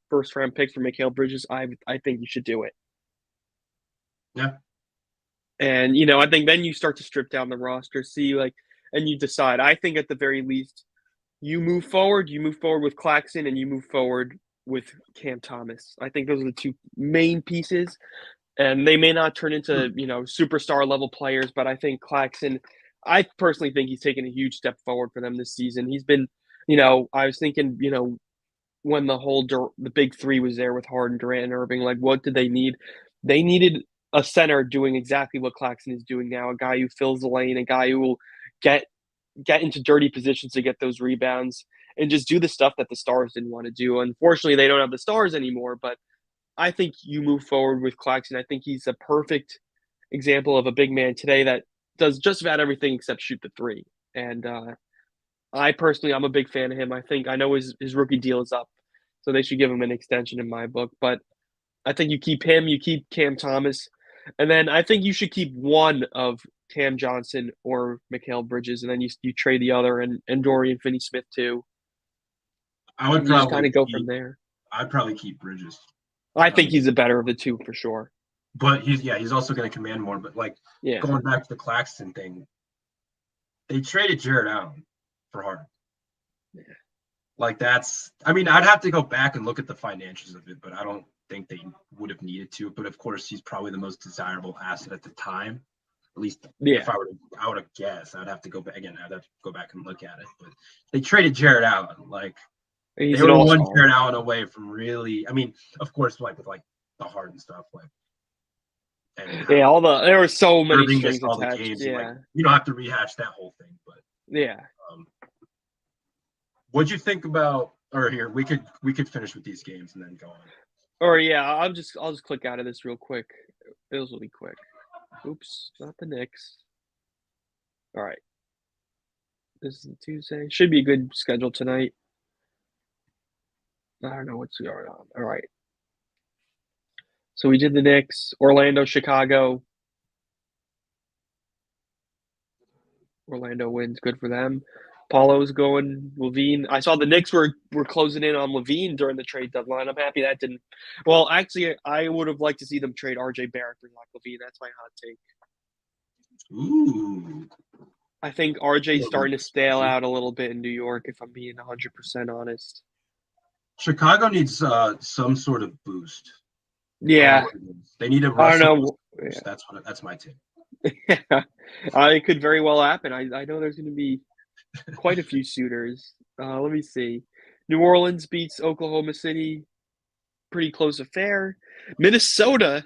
first-round pick for Mikal Bridges, I think you should do it. Yeah. And, I think then you start to strip down the roster, and you decide. I think at the very least, you move forward with Claxton, and you move forward with Cam Thomas. I think those are the two main pieces. And they may not turn into, superstar level players, but I think Claxton, I personally think he's taken a huge step forward for them this season. He's been, I was thinking, when the big three was there with Harden, Durant, and Irving, like, what did they need? They needed a center doing exactly what Claxton is doing now, a guy who fills the lane, a guy who will get into dirty positions to get those rebounds and just do the stuff that the Stars didn't want to do. Unfortunately, they don't have the Stars anymore, but I think you move forward with Claxton. I think he's a perfect example of a big man today that does just about everything except shoot the three. And I'm a big fan of him. I know his rookie deal is up, so they should give him an extension in my book. But I think you keep him, you keep Cam Thomas, and then I think you should keep one of Cam Johnson or Mikal Bridges, and then you trade the other and Dorian Finney-Smith too. I would probably just kind of go from there. I'd probably keep Bridges. I think he's the better of the two for sure. But he's also going to command more. But going back to the Claxton thing, they traded Jared Allen for Harden. Yeah. I'd have to go back and look at the financials of it, but I don't think they would have needed to. But of course, he's probably the most desirable asset at the time. At least if I would have guessed, I'd have to go back again. I'd have to go back and look at it. But they traded Jared Allen. They were one Jared Allen away from really. I mean, of course, with the Harden stuff, there were so many strings attached. Games, you don't have to rehash that whole thing, but what'd you think about? Or here we could finish with these games and then go on. Or I'll just click out of this real quick. Bills will be quick. Oops, not the Knicks. All right. This is Tuesday. Should be a good schedule tonight. I don't know what's going on. All right. So we did the Knicks, Orlando, Chicago. Orlando wins. Good for them. Paulo's going. Levine. I saw the Knicks were closing in on Levine during the trade deadline. I'm happy that didn't. Well, actually, I would have liked to see them trade R.J. Barrett for Zach Levine. That's my hot take. Ooh. I think RJ's starting to stale out a little bit in New York, if I'm being 100% honest. Chicago needs some sort of boost. Yeah. They need a I don't Russell. know. Yeah. That's my take. Yeah. It could very well happen. I know there's going to be quite a few suitors. Let me see. New Orleans beats Oklahoma City. Pretty close affair. Minnesota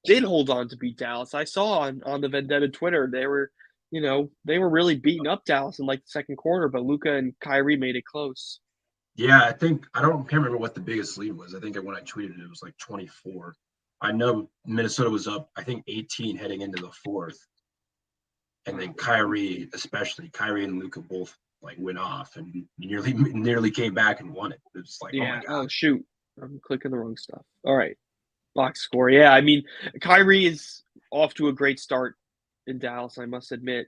did hold on to beat Dallas. I saw on the Vendetta Twitter they were really beating up Dallas in like the second quarter, but Luka and Kyrie made it close. Yeah, I can't remember what the biggest lead was. I think when I tweeted it was like 24. I know Minnesota was up, I think 18 heading into the fourth. And then Kyrie and Luka both like went off and nearly came back and won it. It was like, Yeah. oh my God. Oh shoot. I'm clicking the wrong stuff. All right. Box score. Yeah, I mean, Kyrie is off to a great start in Dallas, I must admit.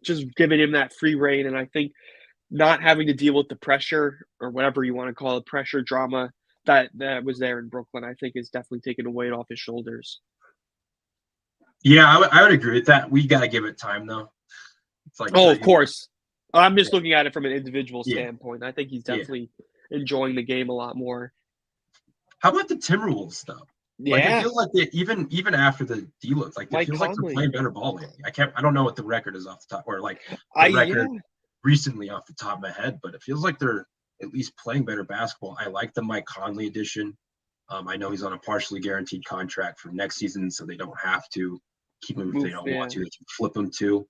Just giving him that free reign, and I think not having to deal with the pressure or whatever you want to call it, pressure drama that was there in Brooklyn, I think is definitely taking a weight off his shoulders. Yeah, I would agree with that. We got to give it time, though. It's like, of course. I'm just looking at it from an individual standpoint. I think he's definitely enjoying the game a lot more. How about the Timberwolves stuff? Yeah. Like, it feels like even after the deloads, like it feels like they're playing better ball lately. I don't know what the record is off the top, or like the record recently off the top of my head, but it feels like they're at least playing better basketball. I like the Mike Conley addition. I know he's on a partially guaranteed contract for next season, so they don't have to keep him if they don't want to. They can flip him too,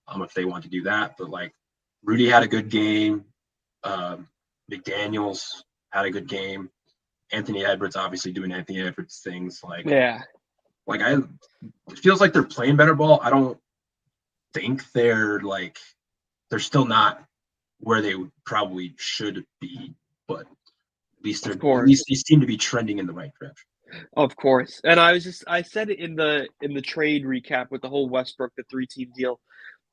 if they want to do that. But like Rudy had a good game. McDaniels had a good game. Anthony Edwards obviously doing Anthony Edwards things. It feels like they're playing better ball. I don't think they're still not where they probably should be, but at least they seem to be trending in the right direction. Of course. And I said it in the trade recap with the whole Westbrook, the 3-team deal.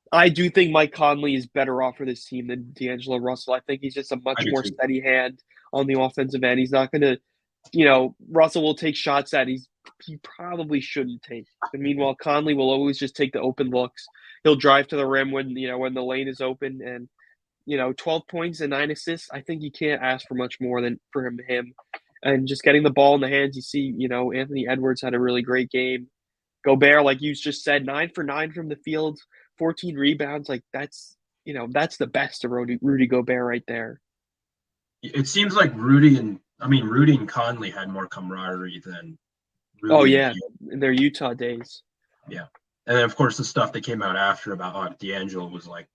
I do think Mike Conley is better off for this team than D'Angelo Russell. I think he's just a much more steady hand on the offensive end. He's not going to, Russell will take shots that he probably shouldn't take. And meanwhile, Conley will always just take the open looks. He'll drive to the rim when the lane is open. And, 12 points and 9 assists, I think you can't ask for much more than for him. And just getting the ball in the hands, you see, Anthony Edwards had a really great game. Gobert, like you just said, 9 for 9 from the field, 14 rebounds. Like that's the best of Rudy Gobert right there. It seems like Rudy and Conley had more camaraderie than Rudy in their Utah days. Yeah. And then of course the stuff that came out after about D'Angelo was like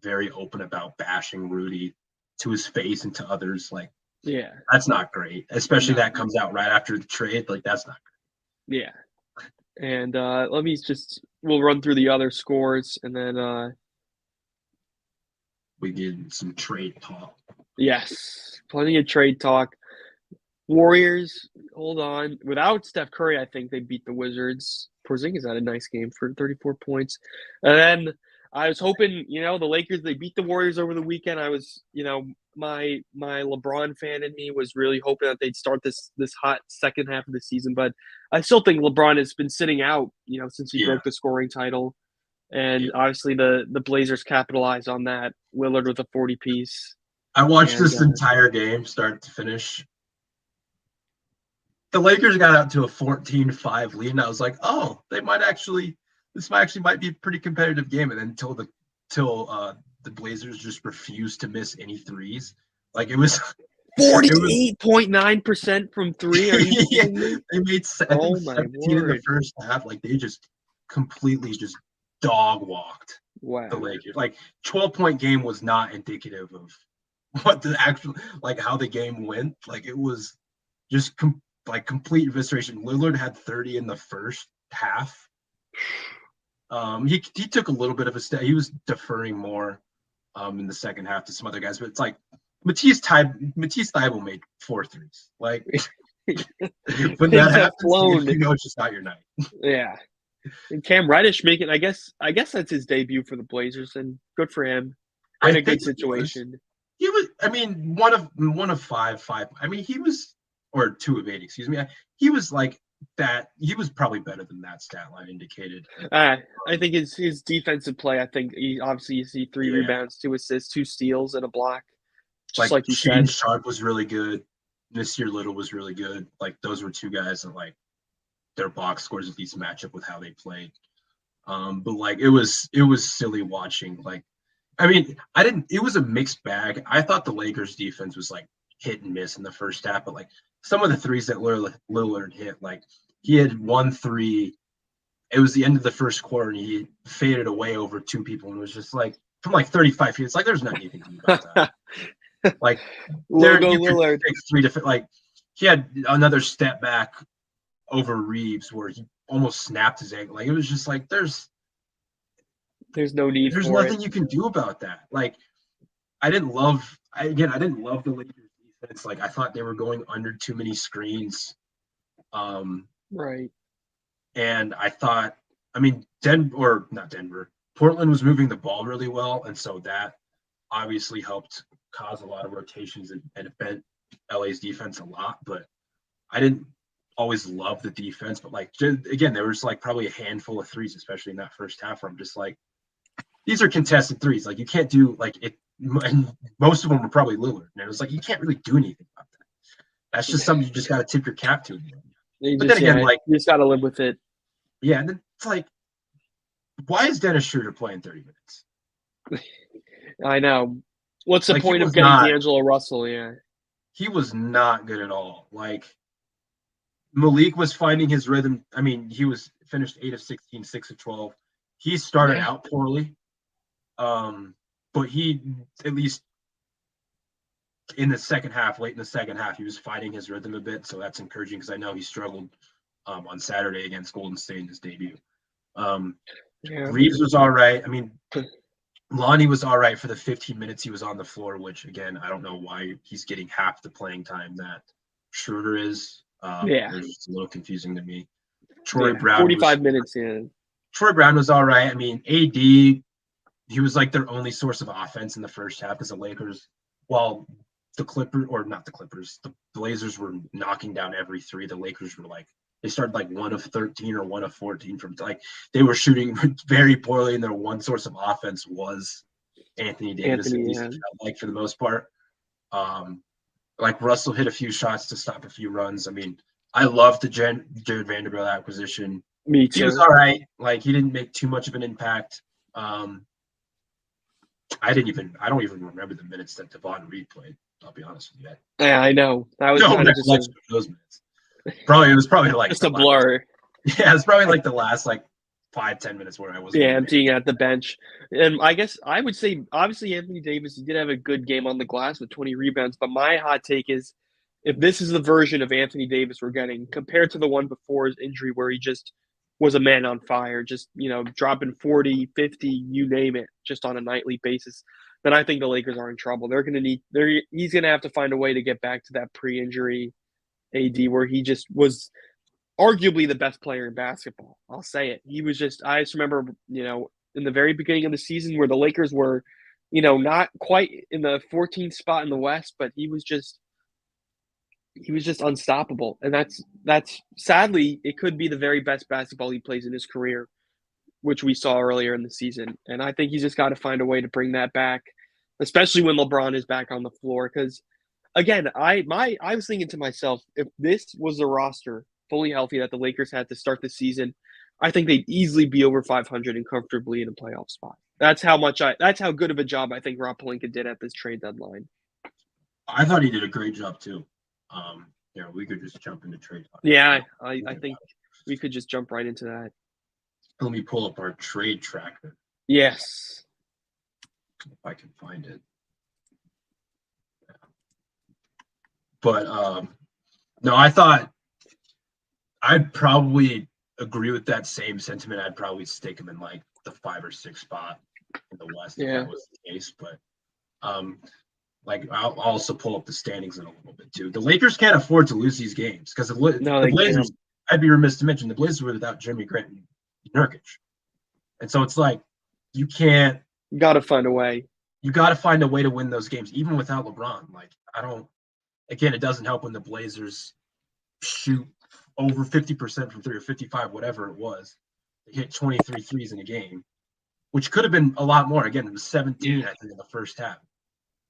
very open about bashing Rudy to his face and to others. Like, yeah, that's not great. Especially that comes out right after the trade. Like that's not great. Yeah. And we'll run through the other scores and then we get some trade talk. Yes, plenty of trade talk. Warriors, hold on. Without Steph Curry, I think they beat the Wizards. Porzingis had a nice game for 34 points. And then I was hoping, the Lakers, they beat the Warriors over the weekend. I was, my LeBron fan in me was really hoping that they'd start this hot second half of the season. But I still think LeBron has been sitting out, since he broke the scoring title. And obviously the Blazers capitalized on that. Lillard with a 40-piece. I watched this entire game start to finish. The Lakers got out to a 14-5 lead, and I was like, "Oh, this might actually be a pretty competitive game." And then until the Blazers just refused to miss any threes, like it was 48.9% from three. Are you kidding me? They made 17 in the first half. Like they just completely just dog walked the Lakers. Like 12-point game was not indicative of what the actual how the game went. Like it was just complete evisceration. Lillard had 30 in the first half. He took a little bit of a step. He was deferring more in the second half to some other guys, but it's like Matisse Thybulle made 4 threes. Like when that happens, it's just not your night. Yeah. And Cam Reddish making, I guess that's his debut for the Blazers, and good for him. In I a think good it was. situation. He was. I mean, one of five. I mean, he was, or 2 of 8. Excuse me. He was like that. He was probably better than that stat line indicated. I think his defensive play. I think obviously you see 3 rebounds, 2 assists, 2 steals, and a block, just Like like you Shaden said. Sharp was really good. Nasir Little was really good. Like those were 2 guys that like their box scores at least match up with how they played. But like it was silly watching. Like, I mean, I didn't. It was a mixed bag. I thought the Lakers defense was like hit and miss in the first half, but like some of the threes that Lillard hit, like he had 1 3. It was the end of the first quarter, and he faded away over 2 people, and it was just like from like 35 feet. It's like there's nothing you can do about that. Like there, Logo you could Lillard. take 3 different. Like he had another step back over Reeves where he almost snapped his ankle. Like it was just like There's no need there's for it. nothing you can do about that. Like I didn't love the Lakers defense. Like I thought they were going under too many screens. Right. And I thought, I mean, not Denver, Portland was moving the ball really well, and so that obviously helped cause a lot of rotations and it bent LA's defense a lot. But I didn't always love the defense. But like again, there was like probably a handful of threes, especially in that first half, where I'm just like, these are contested threes. Like you can't do like it. And most of them were probably Lillard, and it was like you can't really do anything about that. That's just something you just got to tip your cap to. But then again, like you just got to live with it. yeah, and then it's like, why is Dennis Schroeder playing 30 minutes? I know. What's the Like he point of was getting not. D'Angelo Russell? Yeah. He was not good at all. Like Malik was finding his rhythm. I mean, he was finished 8 of 16, 6 of 12. He started out poorly, but he at least in the second half, late in the second half, he was finding his rhythm a bit. So that's encouraging because I know he struggled on Saturday against Golden State in his debut. Reeves was all right. I mean, Lonnie was all right for the 15 minutes he was on the floor, which again, I don't know why he's getting half the playing time that Schroeder is. It's just a little confusing to me. Troy Brown 45 minutes in. Troy Brown was all right. I mean, AD, he was like their only source of offense in the first half because the Lakers, while the Blazers were knocking down every three. The Lakers were like, they started like 1 of 13 or 1 of 14 from like they were shooting very poorly, and their one source of offense was Anthony Davis. At least like for the most part. Like Russell hit a few shots to stop a few runs. I mean, I loved the Jared Vanderbilt acquisition. Me too. He was all right. Like he didn't make too much of an impact. I don't even remember the minutes that Devon Reed played. I'll be honest with you. Yeah, I know. That was kind of just those minutes. It was probably like just a blur. Yeah, it's probably like the last like 5-10 minutes where I was emptying at the bench. And I guess I would say obviously Anthony Davis, he did have a good game on the glass with 20 rebounds, but my hot take is if this is the version of Anthony Davis we're getting compared to the one before his injury where he just was a man on fire, just, dropping 40, 50, you name it, just on a nightly basis, then I think the Lakers are in trouble. He's going to have to find a way to get back to that pre-injury AD where he just was arguably the best player in basketball. I'll say it. I just remember, in the very beginning of the season where the Lakers were, not quite in the 14th spot in the West, but he was just unstoppable. And that's sadly, it could be the very best basketball he plays in his career, which we saw earlier in the season. And I think he's just got to find a way to bring that back, especially when LeBron is back on the floor. Because again, I was thinking to myself, if this was the roster fully healthy that the Lakers had to start the season, I think they'd easily be over 500 and comfortably in a playoff spot. That's how good of a job I think Rob Pelinka did at this trade deadline. I thought he did a great job too. We could just jump into trade talk. Yeah, I think we could just jump right into that. Let me pull up our trade tracker. Yes. If I can find it. But no, I thought I'd probably agree with that same sentiment. I'd probably stick him in like the 5 or 6 spot in the West if that was the case. But I'll also pull up the standings in a little bit too. The Lakers can't afford to lose these games because the Blazers. I'd be remiss to mention the Blazers were without Jeremy Grant Nurkic. And so it's like you can't. Got to find a way. You got to find a way to win those games, even without LeBron. Like I don't. Again, it doesn't help when the Blazers shoot over 50% from three or 55, whatever it was. They hit 23 threes in a game, which could have been a lot more. Again, it was 17, I think, in the first half.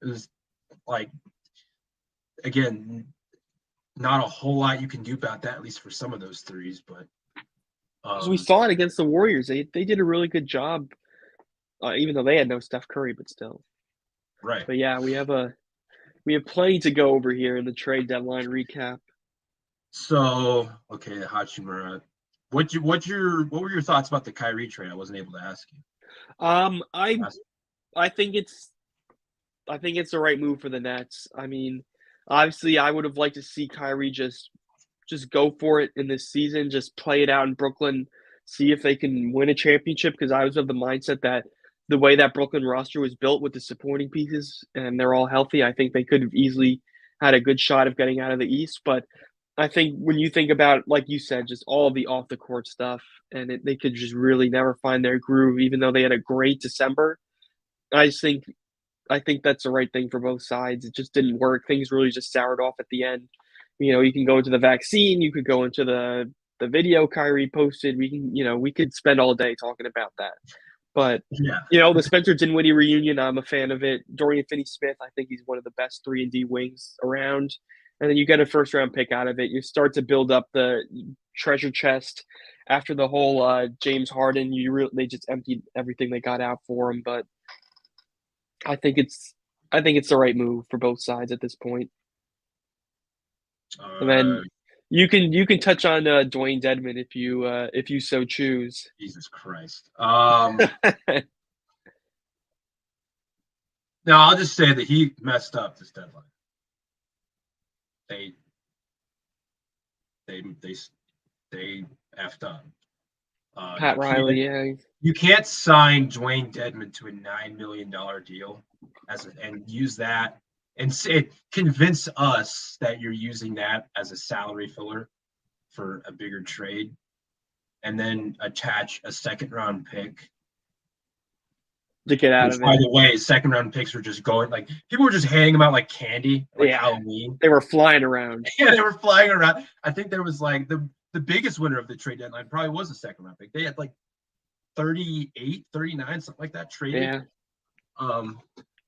It was like, again, not a whole lot you can do about that, at least for some of those threes. But Because we saw it against the Warriors. They did a really good job, even though they had no Steph Curry, but still. right. But yeah, we have plenty to go over here in the trade deadline recap. So okay, Hachimura, what were your thoughts about the Kyrie trade? I wasn't able to ask you. I think it's the right move for the Nets. I mean, obviously, I would have liked to see Kyrie just go for it in this season, just play it out in Brooklyn, see if they can win a championship. Because I was of the mindset that the way that Brooklyn roster was built with the supporting pieces and they're all healthy, I think they could have easily had a good shot of getting out of the East. But I think when you think about, like you said, just all of the off the court stuff, and they could just really never find their groove, even though they had a great December. I just think that's the right thing for both sides. It just didn't work. Things really just soured off at the end. You can go into the vaccine, you could go into the video Kyrie posted. We could spend all day talking about that. But yeah, the Spencer Dinwiddie reunion, I'm a fan of it. Dorian Finney-Smith, I think he's one of the best 3-and-D wings around. And then you get a first round pick out of it. You start to build up the treasure chest after the whole James Harden. They just emptied everything they got out for him. But I think it's the right move for both sides at this point. And then you can touch on Dwayne Dedmon if you so choose. Jesus Christ. No, I'll just say that he messed up this deadline. They effed up. Pat Riley, yeah. You can't sign Dwayne Dedmon to a $9 million deal and use that and convince us that you're using that as a salary filler for a bigger trade, and then attach a second round pick to get out of it. By the way, second round picks were just going, like, people were just handing them out like candy, like Halloween. They were flying around. Yeah, they were flying around. I think there was like the biggest winner of the trade deadline probably was a second round pick. They had like 38, 39, something like that traded. Yeah.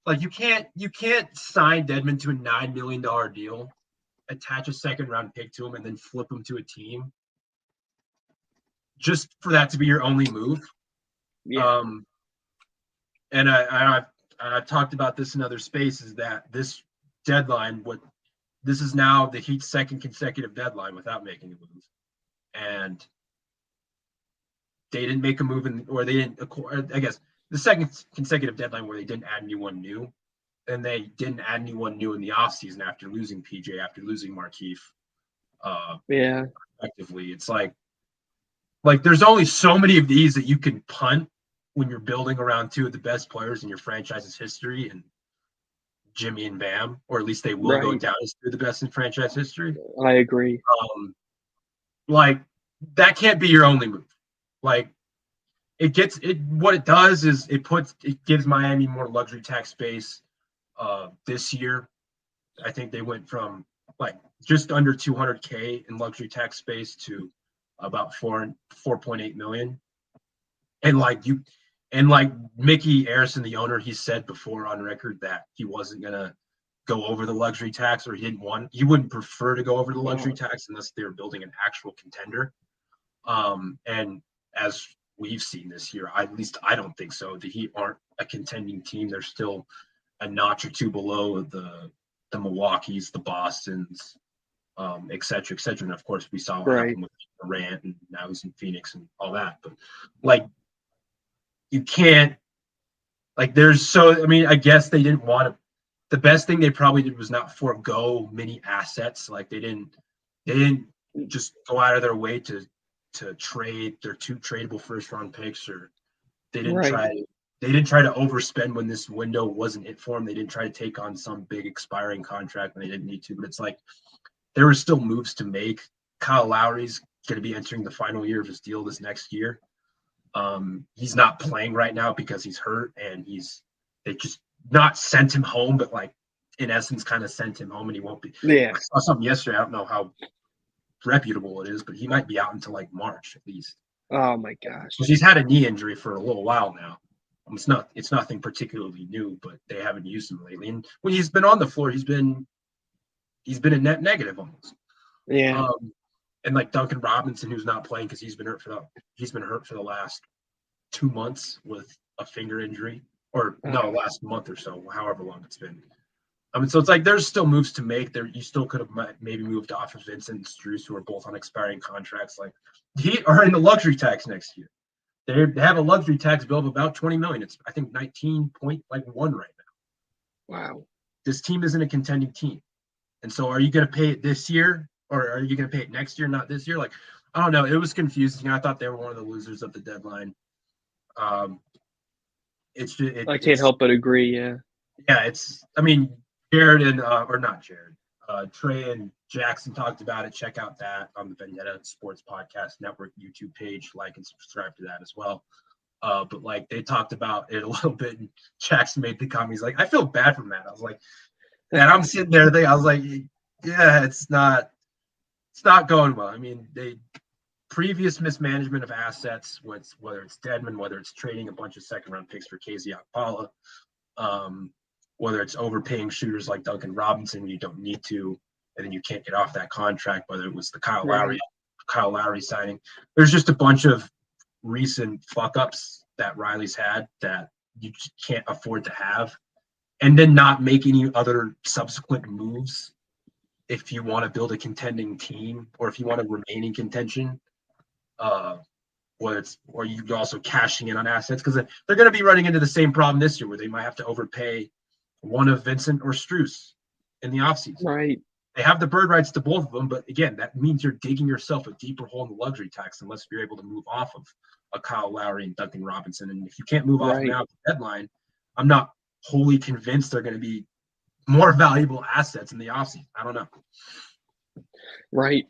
Like you can't sign Dedmon to a $9 million deal, attach a second round pick to him, and then flip him to a team just for that to be your only move. Yeah. And I talked about this in other spaces, that this deadline, this is now the Heat's second consecutive deadline without making a move, and they didn't make a move or they didn't acquire, I guess, the second consecutive deadline where they didn't add anyone new, and they didn't add anyone new in the offseason after losing PJ, after losing Markieff. Effectively, it's like there's only so many of these that you can punt when you're building around two of the best players in your franchise's history, and Jimmy and Bam, or at least they will go down as two of the best in franchise history. I agree. Like that can't be your only move. Like what it does is it gives Miami more luxury tax space. This year, I think they went from like just under 200K in luxury tax space to about 4.8 million. And like Mickey Arison, the owner, he said before on record that he wasn't gonna go over the luxury tax, or he wouldn't prefer to go over the luxury tax unless they were building an actual contender. And as we've seen this year, at least I don't think so. The Heat aren't a contending team. They're still a notch or two below the Milwaukees, the Bostons, et cetera, et cetera. And of course, we saw what happened with Durant, and now he's in Phoenix and all that. But like, you can't, like, I guess they didn't want to. The best thing they probably did was not forego many assets. Like they didn't just go out of their way to trade their two tradable first round picks, or they didn't try to overspend when this window wasn't it for them. They didn't try to take on some big expiring contract when they didn't need to. But it's like there were still moves to make. Kyle Lowry's going to be entering the final year of his deal this next year. He's not playing right now because he's hurt, and they just not sent him home, but like in essence, kind of sent him home, and he won't be. Yeah. I saw something yesterday. I don't know how reputable it is, but he might be out until like March at least. Oh my gosh. Because he's had a knee injury for a little while now. It's nothing particularly new, but they haven't used him lately. And when he's been on the floor, he's been a net negative almost. Yeah. And like Duncan Robinson, who's not playing because he's been hurt for the last 2 months with a finger injury, or no, last month or so, however long it's been. So it's like there's still moves to make. There, you still could have maybe moved off of Vincent and Strus, who are both on expiring contracts. Like the Heat are in the luxury tax next year. They have a luxury tax bill of about $20 million. It's I think 19.1 right now. Wow. This team isn't a contending team, and so are you going to pay it this year, or are you going to pay it next year, not this year? Like I don't know. It was confusing. I thought they were one of the losers of the deadline. I can't help but agree. Yeah. Yeah, I mean, Jared and or not Jared, Trey and Jackson talked about it. Check out that on the Vendetta Sports Podcast Network YouTube page. Like and subscribe to that as well. But like they talked about it a little bit, and Jackson made the comment. He's like, "I feel bad for Matt." I was like, and I'm sitting there thinking, I was like, "Yeah, it's not going well." I mean, previous mismanagement of assets, whether it's Dedmon, whether it's trading a bunch of second-round picks for KZ Okpala, whether it's overpaying shooters like Duncan Robinson when you don't need to, and then you can't get off that contract, whether it was the Kyle Lowry signing. There's just a bunch of recent fuck-ups that Riley's had that you just can't afford to have, and then not make any other subsequent moves if you want to build a contending team or if you want to remain in contention. Or you also cashing in on assets, because they're going to be running into the same problem this year where they might have to overpay one of Vincent or Strus in the offseason. Right. They have the bird rights to both of them, but again, that means you're digging yourself a deeper hole in the luxury tax unless you're able to move off of a Kyle Lowry and Duncan Robinson. And if you can't move off now at the deadline, I'm not wholly convinced they're going to be more valuable assets in the offseason. I don't know. Right.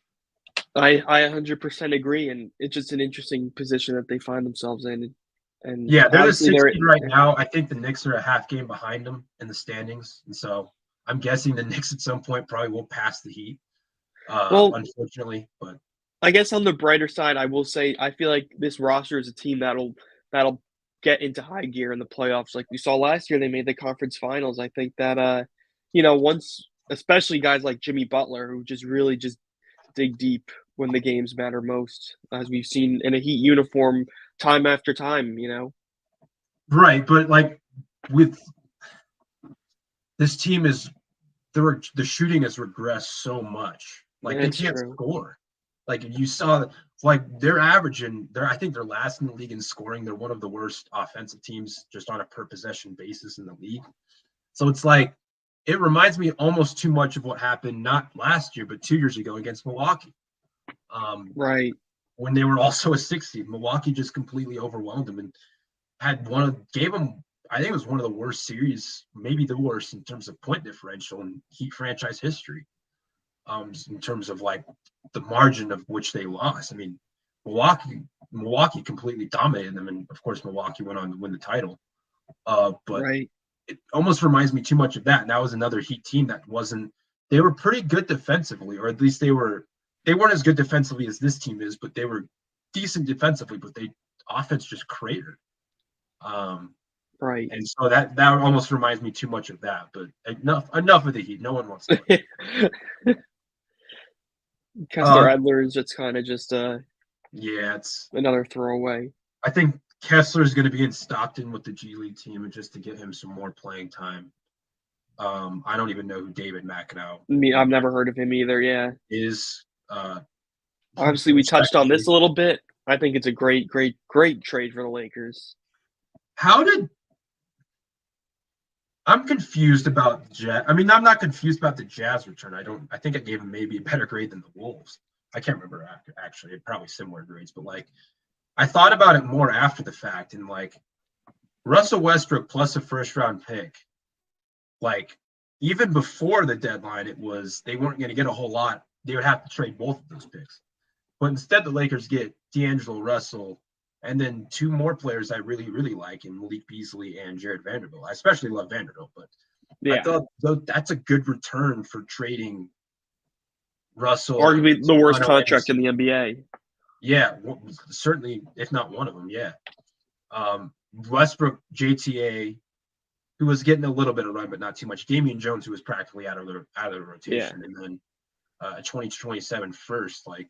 I 100% agree, and it's just an interesting position that they find themselves in. And yeah, they're the 16 right now. I think the Knicks are a half game behind them in the standings, and so I'm guessing the Knicks at some point probably will pass the Heat. Unfortunately, but I guess on the brighter side, I will say I feel like this roster is a team that'll get into high gear in the playoffs. Like we saw last year, they made the conference finals. I think that once, especially guys like Jimmy Butler, who just really just dig deep when the games matter most, as we've seen in a Heat uniform time after time, Right, but like with this team the shooting has regressed so much. Like they can't score. Like you saw, like they're averaging, I think they're last in the league in scoring. They're one of the worst offensive teams just on a per possession basis in the league. So it's like, it reminds me almost too much of what happened not last year, but 2 years ago against Milwaukee. Right. When they were also a 6 seed, Milwaukee just completely overwhelmed them and gave them, I think it was one of the worst series, maybe the worst in terms of point differential in Heat franchise history. In terms of like the margin of which they lost. I mean, Milwaukee completely dominated them, and of course Milwaukee went on to win the title. But right. It almost reminds me too much of that. And that was another Heat team that they were pretty good defensively, or at least they weren't as good defensively as this team is, but they were decent defensively, but offense just cratered. Right. And so that almost reminds me too much of that, but enough of the Heat. No one wants to. Kessler Edler is just kind of just it's another throwaway. I think Kessler is going to be in Stockton with the G League team, and just to give him some more playing time. I don't even know who David McAdoo. I've never heard of him either. Yeah, is obviously we touched on this a little bit. I think it's a great trade for the Lakers. I'm confused about Jazz. I mean, I'm not confused about the Jazz return. I think I gave him maybe a better grade than the Wolves. I can't remember actually. Probably similar grades, but like I thought about it more after the fact, and like Russell Westbrook plus a first round pick, like even before the deadline, they weren't going to get a whole lot. They would have to trade both of those picks. But instead, the Lakers get D'Angelo Russell And then two more players I really, really like in Malik Beasley and Jared Vanderbilt. I especially love Vanderbilt, but I Yeah, thought that's a good return for trading Russell arguably and the worst Toronto contract in Anderson. the NBA. Yeah, certainly, if not one of them. Yeah. Westbrook, JTA, who was getting a little bit of run, but not too much. Damian Jones, who was practically out of the Yeah, rotation, and then 2027 first. Like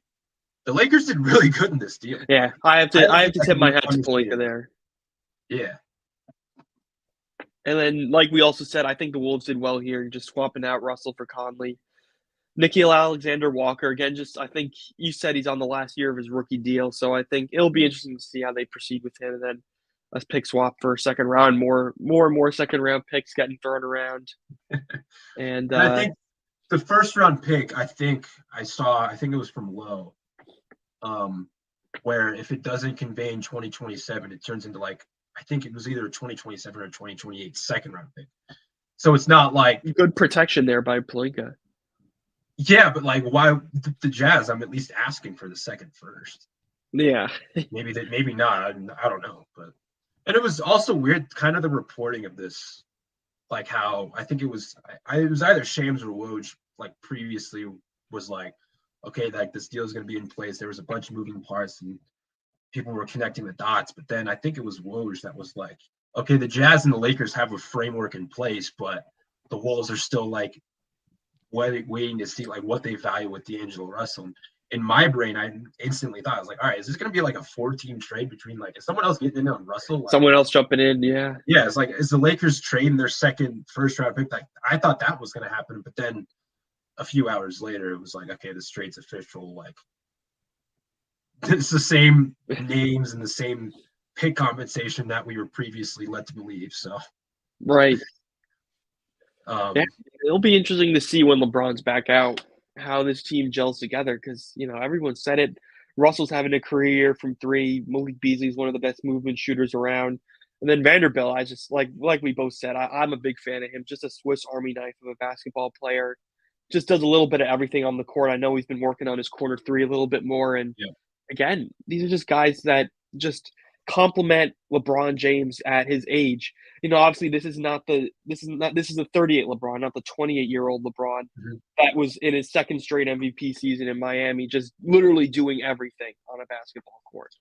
the Lakers did really good in this deal. yeah. Like I I don't have think to I tip can my hat to Pelinka understand. there. Yeah, And then, like we also said, I think the Wolves did well here, just swapping out Russell for Conley. Nikhil Alexander Walker, again, just I think you said he's on the last year of his rookie deal, so I think it'll be interesting to see how they proceed with him. And then a pick swap for second round, more and more second round picks getting thrown around. And and I think the first round pick, I think it was from Lowe, where if it doesn't convey in 2027, it turns into like I think it was either a 2027 or 2028 second round pick. So it's not like good protection there by Pelinka. yeah, but like why the Jazz? I'm at least asking for the second first. Yeah, Maybe not. I don't know, but and it was also weird, kind of the reporting of this, like how I think it was either Shams or Woj like previously was like, okay, like this deal is going to be in place. There was a bunch of moving parts and people were connecting the dots, but then I think it was Woj that was like, okay, the Jazz and the Lakers have a framework in place, but the Wolves are still like waiting to see like what they value with D'Angelo Russell. In my brain, I instantly thought, I was like, all right, is this going to be like a 4-team trade between like, is someone else getting in on Russell? Like, someone else jumping in. Yeah, yeah, it's like, is the Lakers trading their second first round pick? Like, I thought that was going to happen, but then a few hours later, it was like, okay, this trade's official. Like, it's the same names and the same pick compensation that we were previously led to believe. So, right. Yeah, um, it'll be interesting to see when LeBron's back out how this team gels together because everyone said it. Russell's having a career from three. Malik Beasley's one of the best movement shooters around, and then Vanderbilt. I just like we both said. I'm a big fan of him. Just a Swiss Army knife of a basketball player. Just does a little bit of everything on the court. I know he's been working on his corner three a little bit more, and yeah. again, these are just guys that just complement LeBron James at his age. Obviously this is the 38 LeBron, not the 28-year-old LeBron Mhm. that was in his second straight MVP season in Miami, just literally doing everything on a basketball court.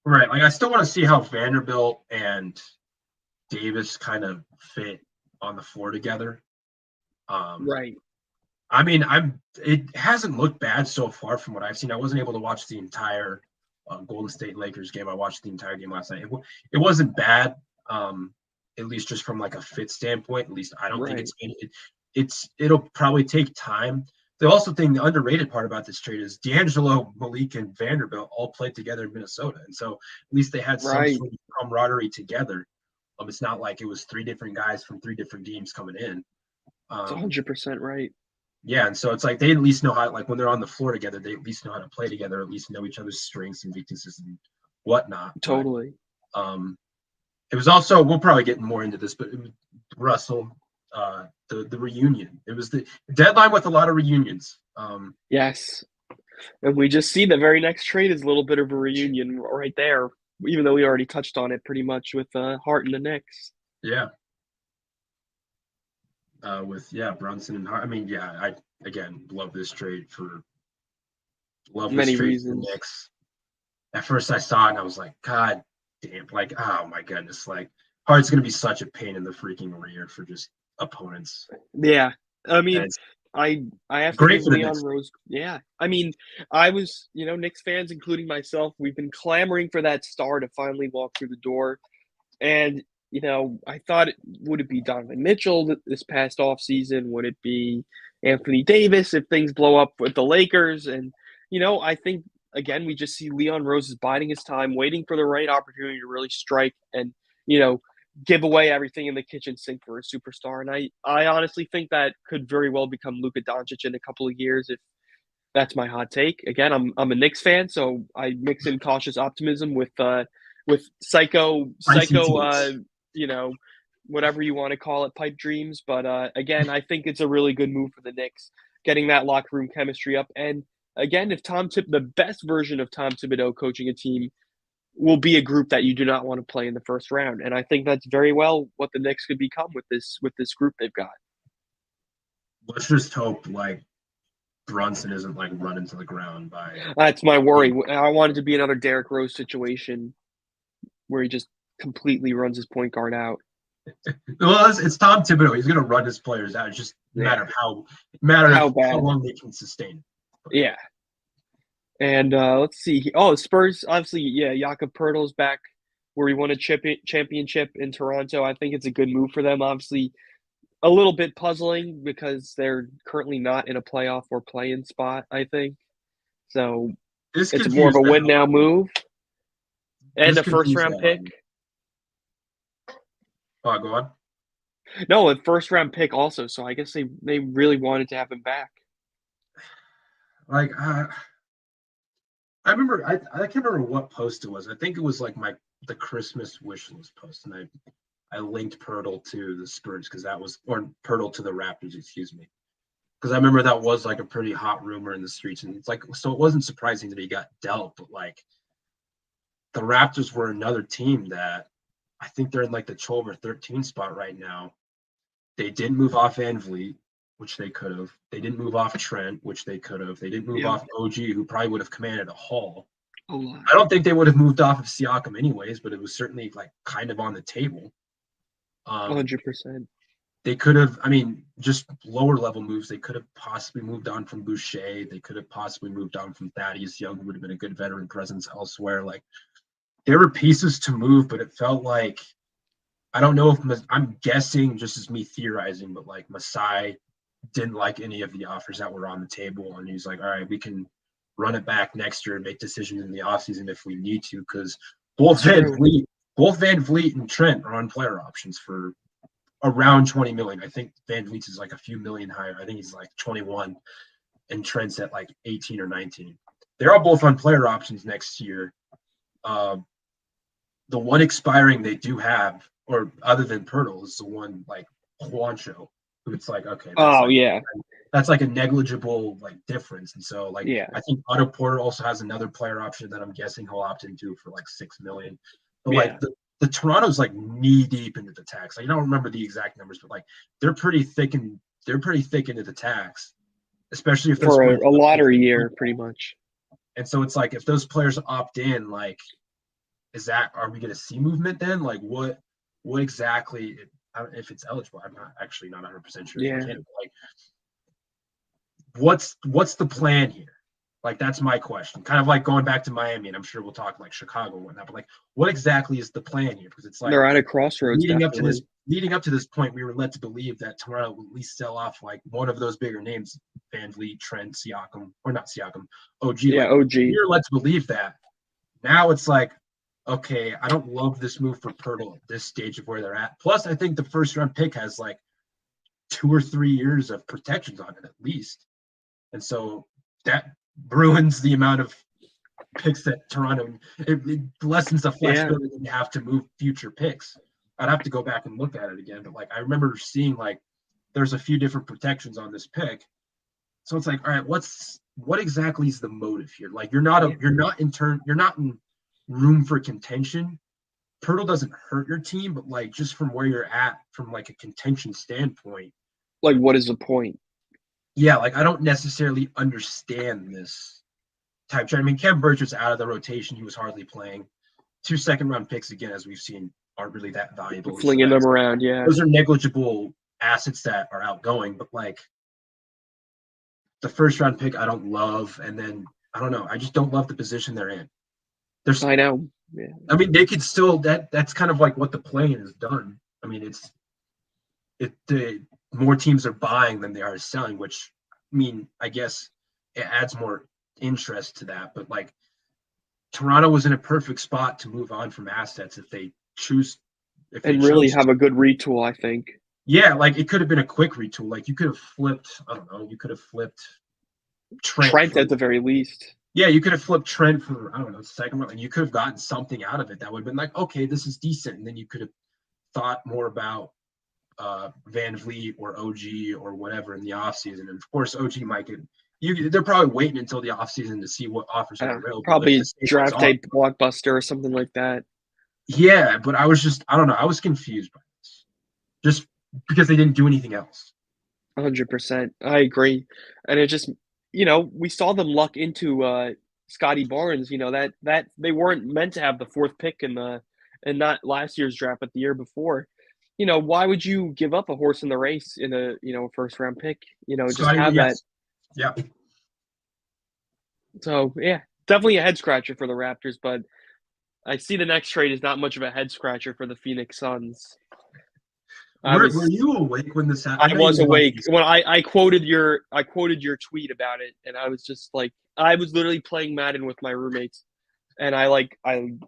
Right. Like, I still want to see how Vanderbilt and Davis kind of fit on the floor together. Right. I mean, it hasn't looked bad so far from what I've seen. I wasn't able to watch the entire Golden State Lakers game. I watched the entire game last night. It wasn't bad, at least just from like a fit standpoint. At least I don't think Right. it'll probably take time. The also thing, the underrated part about this trade is D'Angelo, Malik, and Vanderbilt all played together in Minnesota, and so at least they had some Right. sort of camaraderie together. It's not like it was three different guys from three different teams coming in. It's Um, 100% right. yeah, and so it's like they at least know how, like when they're on the floor together, they at least know how to play together, at least know each other's strengths and weaknesses and whatnot. But Totally. um, it was also, we'll probably get more into this, but it was Russell, the reunion. It was the deadline with a lot of reunions. Yes. And we just see the very next trade is a little bit of a reunion right there, even though we already touched on it pretty much with Hart and the Knicks. Yeah, with Brunson and Hart. I mean, yeah, I again love this trade for Many the reasons. Knicks. At first, I saw it and I was like, God damn, like, oh my goodness, like Hart's gonna be such a pain in the freaking rear for just opponents. Yeah. I mean, And I have to great give for the Leon Knicks. Rose. Yeah. I mean, I was, Knicks fans, including myself, we've been clamoring for that star to finally walk through the door. And, I thought, would it be Donovan Mitchell this past offseason? Would it be Anthony Davis if things blow up with the Lakers? And, I think, again, we just see Leon Rose is biding his time, waiting for the right opportunity to really strike and, you know, give away everything in the kitchen sink for a superstar. And I honestly think that could very well become Luka Doncic in a couple of years if that's my hot take. Again, I'm a Knicks fan, so I mix in cautious optimism with Icy psycho teams. you know, whatever you want to call it, pipe dreams. But again, I think it's a really good move for the Knicks, getting that locker room chemistry up. And again, if the best version of Tom Thibodeau coaching a team will be a group that you do not want to play in the first round. And I think that's very well what the Knicks could become with this group they've got. Let's just hope like Brunson isn't like run into the ground by. That's my worry. I want it to be another Derrick Rose situation where he just completely runs his point guard out. Well, it's Tom Thibodeau. He's going to run his players out. It's just a matter of how long they can sustain it. Yeah. And let's see. Oh, Spurs, obviously, yeah, Jakob Poeltl's back where he won a championship in Toronto. I think it's a good move for them. Obviously, a little bit puzzling because they're currently not in a playoff or play-in spot, I think. So it's more of a win-now move. And a first-round pick. Oh, go on. No, a first-round pick also. So I guess they really wanted to have him back. Like, I remember, I can't remember what post it was. I think it was like the Christmas wish list post, and I linked Poeltl to the Spurs or Poeltl to the Raptors, excuse me, because I remember that was like a pretty hot rumor in the streets, and it's like, so it wasn't surprising that he got dealt, but like the Raptors were another team that I think they're in like the 12 or 13 spot right now. They didn't move off Van Vliet, which they could have. They didn't move off Trent, which they could have. They didn't move off OG, who probably would have commanded a haul. I don't think they would have moved off of Siakam anyways, but it was certainly like kind of on the table. 100%. They could have, I mean, just lower level moves. They could have possibly moved on from Boucher. They could have possibly moved on from Thaddeus Young, who would have been a good veteran presence elsewhere. Like, there were pieces to move, but it felt like, I don't know if I'm guessing, just as me theorizing, but like Masai didn't like any of the offers that were on the table, and he's like, all right, we can run it back next year and make decisions in the offseason if we need to, because both Van Vliet and Trent are on player options for around 20 million. I think Van Vliet's is like a few million higher. I think he's like 21, and Trent's at like 18 or 19. They're all both on player options next year. The one expiring they do have, or other than Poeltl, is the one like Juancho, who it's like, okay, that's like a negligible like difference. And so like, I think Otto Porter also has another player option that I'm guessing he'll opt into for like $6 million. But like the Toronto's like knee deep into the tax. Like, I don't remember the exact numbers, but like they're pretty thick into the tax, especially if for a lottery year, pretty much. And so it's like, if those players opt in, like, are we going to see movement then? Like, what exactly, if it's eligible? I'm not 100% sure. Yeah. Like, what's the plan here? Like, that's my question. Kind of like going back to Miami, and I'm sure we'll talk like Chicago and whatnot, but like, what exactly is the plan here? Because it's like, they're at a crossroads. Leading up to this point, we were led to believe that Toronto would at least sell off like one of those bigger names, Van Vliet, Trent, Siakam, or not Siakam, OG. Yeah, like, OG. We were led to believe that. Now it's like, okay, I don't love this move for Poeltl at this stage of where they're at. Plus, I think the first round pick has like 2 or 3 years of protections on it at least. And so that ruins the amount of picks that Toronto, it lessens the flexibility you have to move future picks. I'd have to go back and look at it again. But like, I remember seeing like there's a few different protections on this pick. So it's like, all right, what exactly is the motive here? Like, you're not in room for contention. Poeltl doesn't hurt your team, but like, just from where you're at from like a contention standpoint, like, what is the point? Yeah, like, I don't necessarily understand this type trade. I mean, Khem Birch was out of the rotation. He was hardly playing. 2 second-round picks, again, as we've seen, aren't really that valuable. Flinging them around, yeah. Those are negligible assets that are outgoing, but like, the first-round pick I don't love, and then, I don't know, I just don't love the position they're in. I know. Yeah. I mean, they could still, that's kind of like what the play-in has done. I mean, the more teams are buying than they are selling, which, I mean, I guess it adds more interest to that. But like, Toronto was in a perfect spot to move on from assets if they choose. Really have a good retool, I think. Yeah, like, it could have been a quick retool. Like, you could have flipped, I don't know, Trent at the very least. Yeah, you could have flipped Trent for, I don't know, second round, and you could have gotten something out of it that would have been like, okay, this is decent. And then you could have thought more about Van Vliet or OG or whatever in the offseason. And of course, OG might get they're probably waiting until the offseason to see what offers are available. If Probably the same ones draft are. day blockbuster or something like that. Yeah, but I don't know. I was confused by this. Just because they didn't do anything else. 100%. I agree. And it just, we saw them luck into Scotty Barnes, that they weren't meant to have the fourth pick and not last year's draft, but the year before. Why would you give up a horse in the race in a, first round pick? Just Scotty, have that. yes. Yeah. So, yeah, definitely a head scratcher for the Raptors, but I see the next trade is not much of a head scratcher for the Phoenix Suns. Were you awake when this happened? I was awake when I quoted your tweet about it, and I was just like, I was literally playing Madden with my roommates, and I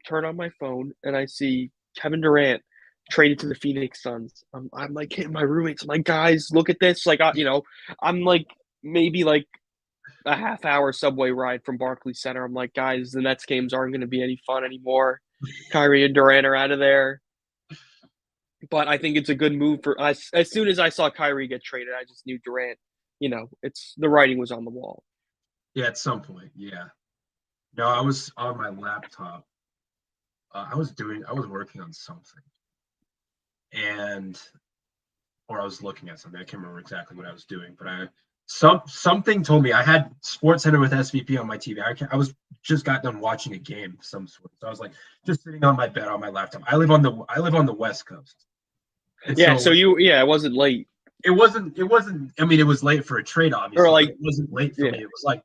turn on my phone and I see Kevin Durant traded to the Phoenix Suns. I'm like hitting my roommates. I'm like, guys, look at this. Like, I'm like maybe like a half-hour subway ride from Barclays Center. I'm like, guys, the Nets games aren't going to be any fun anymore. Kyrie and Durant are out of there. But I think it's a good move for us. As soon as I saw Kyrie get traded, I just knew Durant, it's the writing was on the wall. Yeah, at some point, yeah. No, I was on my laptop. I was working on something, or I was looking at something. I can't remember exactly what I was doing, but something told me I had Sports Center with SVP on my TV. I was just got done watching a game of some sort, so I was like just sitting on my bed on my laptop. I live on the West Coast. And so it wasn't late. It wasn't. I mean, it was late for a trade, obviously. Or like it wasn't late for me. It was like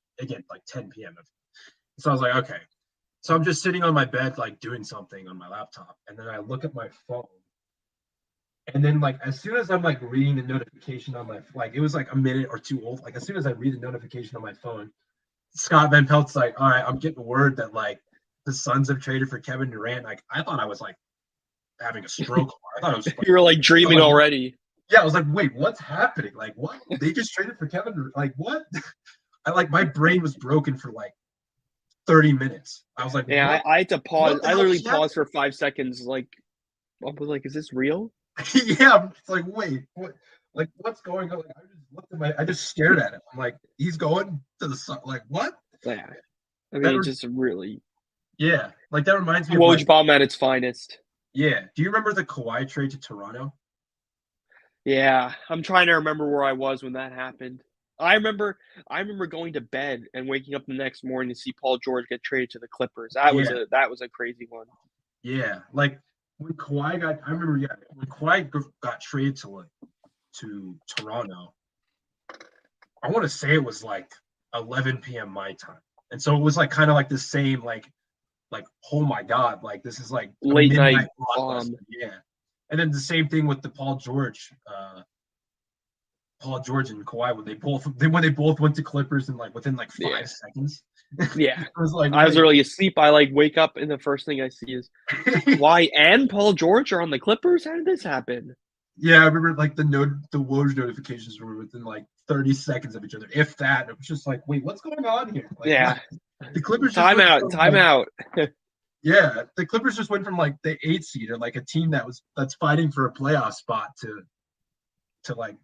10 p.m. So I was like, okay. So I'm just sitting on my bed, like doing something on my laptop, and then I look at my phone, and then like as soon as I'm like reading the notification on my it was like a minute or two old. Like as soon as I read the notification on my phone, Scott Van Pelt's like, all right, I'm getting word that like the Suns have traded for Kevin Durant. Like I thought I was like having a stroke. I thought it was you were like dreaming already. Yeah, I was like, wait, what's happening? Like, what? They just traded for Kevin? Like, what? My brain was broken for like 30 minutes. I was like, yeah, I had to pause. I literally paused for 5 seconds. Like, I was like, is this real? Yeah, it's like, wait, what? Like, what's going on? Like, I just stared at him. I'm like, he's going to the sun. Like, what? Yeah, I mean, just really. Yeah, like that reminds me of Woj bomb at its finest. Yeah. Do you remember the Kawhi trade to Toronto? Yeah, I'm trying to remember where I was when that happened. I remember going to bed and waking up the next morning to see Paul George get traded to the Clippers. That was a crazy one. Yeah, like when Kawhi got traded to Toronto, I want to say it was like 11 p.m. my time, and so it was like kind of like the same like oh my god, like this is like late night bomb. Yeah. And then the same thing with the Paul George and Kawhi when they both went to Clippers in like within like 5 seconds. Yeah, I was really asleep. I like wake up and the first thing I see is Kawhi and Paul George are on the Clippers. How did this happen? Yeah, I remember like the Woj notifications were within like 30 seconds of each other, if that. It was just like, wait, what's going on here? Like, yeah, the Clippers. Time out. Yeah, the Clippers just went from like the 8th seed or like a team that's fighting for a playoff spot to like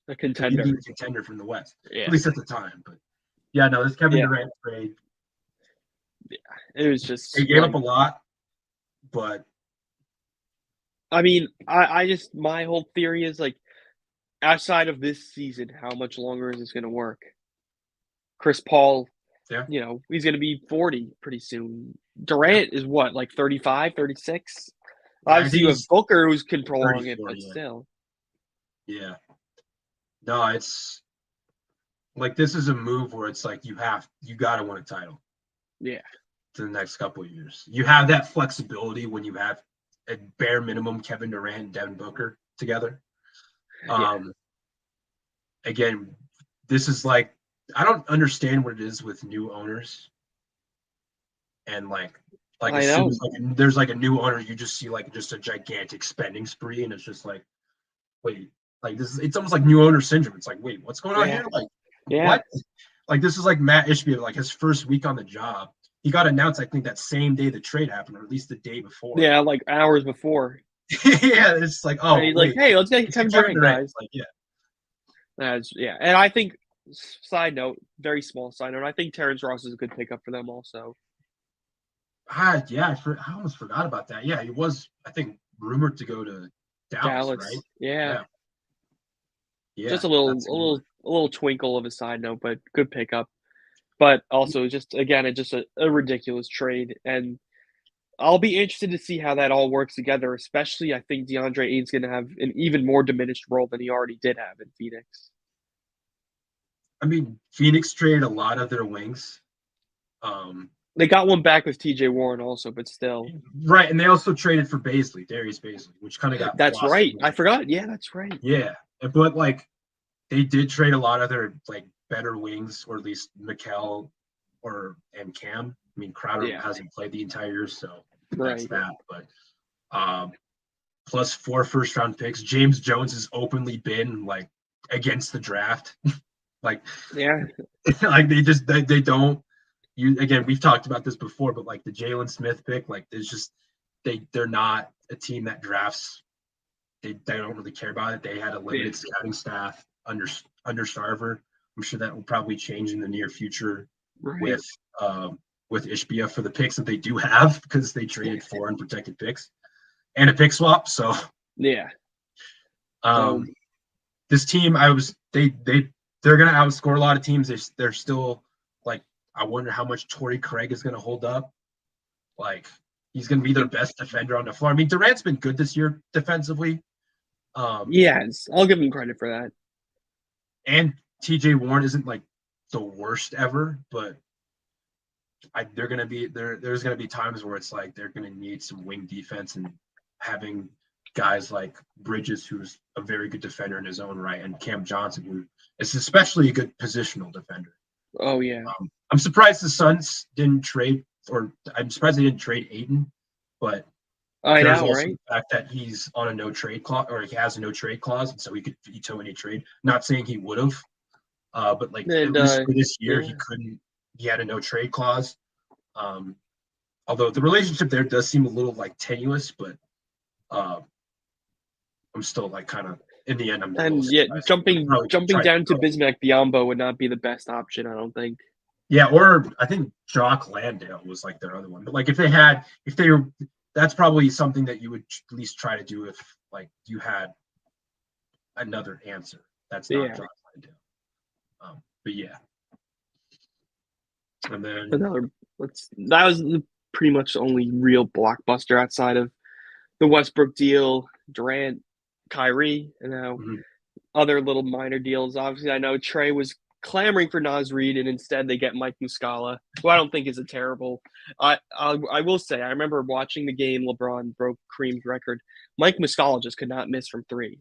a contender from the West, at least at the time. But yeah, no, this Kevin Durant trade. Yeah, it was just they gave up a lot, but I mean, I just my whole theory is like outside of this season, how much longer is this going to work? Chris Paul. Yeah. He's going to be 40 pretty soon. Durant is what, like 35, 36? Obviously, you have Booker who's controlling it, but still. Yeah. No, it's like this is a move where it's like you got to win a title. Yeah. To the next couple of years. You have that flexibility when you have at bare minimum Kevin Durant and Devin Booker together. Again, this is like I don't understand what it is with new owners. And like as soon as there's like a new owner, you just see like just a gigantic spending spree, and it's just like, wait, like this is it's almost like new owner syndrome. It's like, wait, what's going on here? Like, what? Like this is like Matt Ishbia, like his first week on the job. He got announced, I think, that same day the trade happened, or at least the day before. Yeah, like hours before. Yeah, it's like, oh, and he's like, hey, let's get Kevin Durant, guys. Like, yeah. And I think Side note, very small side note. I think Terrence Ross is a good pickup for them also. Yeah, I almost forgot about that. Yeah, he was, I think, rumored to go to Dallas, right? Dallas, yeah. Yeah, yeah, Just a little, that's a good one. a little twinkle of a side note, but good pickup. But also, just again, it's just a ridiculous trade, and I'll be interested to see how that all works together. Especially, I think DeAndre Ayton's going to have an even more diminished role than he already did have in Phoenix. I mean, Phoenix traded a lot of their wings. They got one back with T.J. Warren also, but still, Right, and they also traded for Darius Baisley, which kind of got that's lost. right. I forgot. Yeah, that's right. Yeah, but like they did trade a lot of their like better wings, or at least Mikal and Cam. I mean, Crowder Yeah, hasn't played the entire year, so that's right. that. But um, plus 4 first-round picks. James Jones has openly been like against the draft. Like, Yeah, like they don't. You again, we've talked about this before, but like the Jalen Smith pick, like there's just they're not a team that drafts. They don't really care about it. They had a yeah, limited scouting staff under Starver. I'm sure that will probably change in the near future right. with um, with Ishbia for the picks that they do have, because they traded 4 unprotected picks and a pick swap. So Yeah. So um, this team, they're gonna outscore a lot of teams. They're still like, I wonder how much Torrey Craig is gonna hold up. Like, he's gonna be their best defender on the floor. I mean, Durant's been good this year defensively. yes, I'll give him credit for that. And TJ Warren isn't like the worst ever, but they're gonna be there. There's gonna be times where it's like they're gonna need some wing defense, and having guys like Bridges, who's a very good defender in his own right, and Cam Johnson, who is especially a good positional defender. Oh yeah, I'm surprised the Suns didn't trade, or I'm surprised they didn't trade Ayton, but I there's know, also right? the fact that he's on a no trade clause, or he has a no trade clause, and so he could veto any trade. Not saying he would have, but like at And least for this year, yeah, he couldn't. He had a no trade clause. Um, Although the relationship there does seem a little like tenuous, but uh, I'm still like kind of, in the end, I'm a little and yeah, surprised. They probably jumping tried to down to throw. Bismack Biyombo would not be the best option, I don't think. Yeah, or I think Jock Landale was like their other one. But like if they were, that's probably something that you would at least try to do if like you had another answer. That's not Yeah, Jock Landale. But yeah, and then another. That was pretty much the only real blockbuster outside of the Westbrook deal, Durant, Kyrie, and now mhm. other little minor deals. Obviously, I know Trey was clamoring for Nas Reed, and instead they get Mike Muscala, who I don't think is a terrible. I will say I remember watching the game. LeBron broke Kareem's record. Mike Muscala just could not miss from three.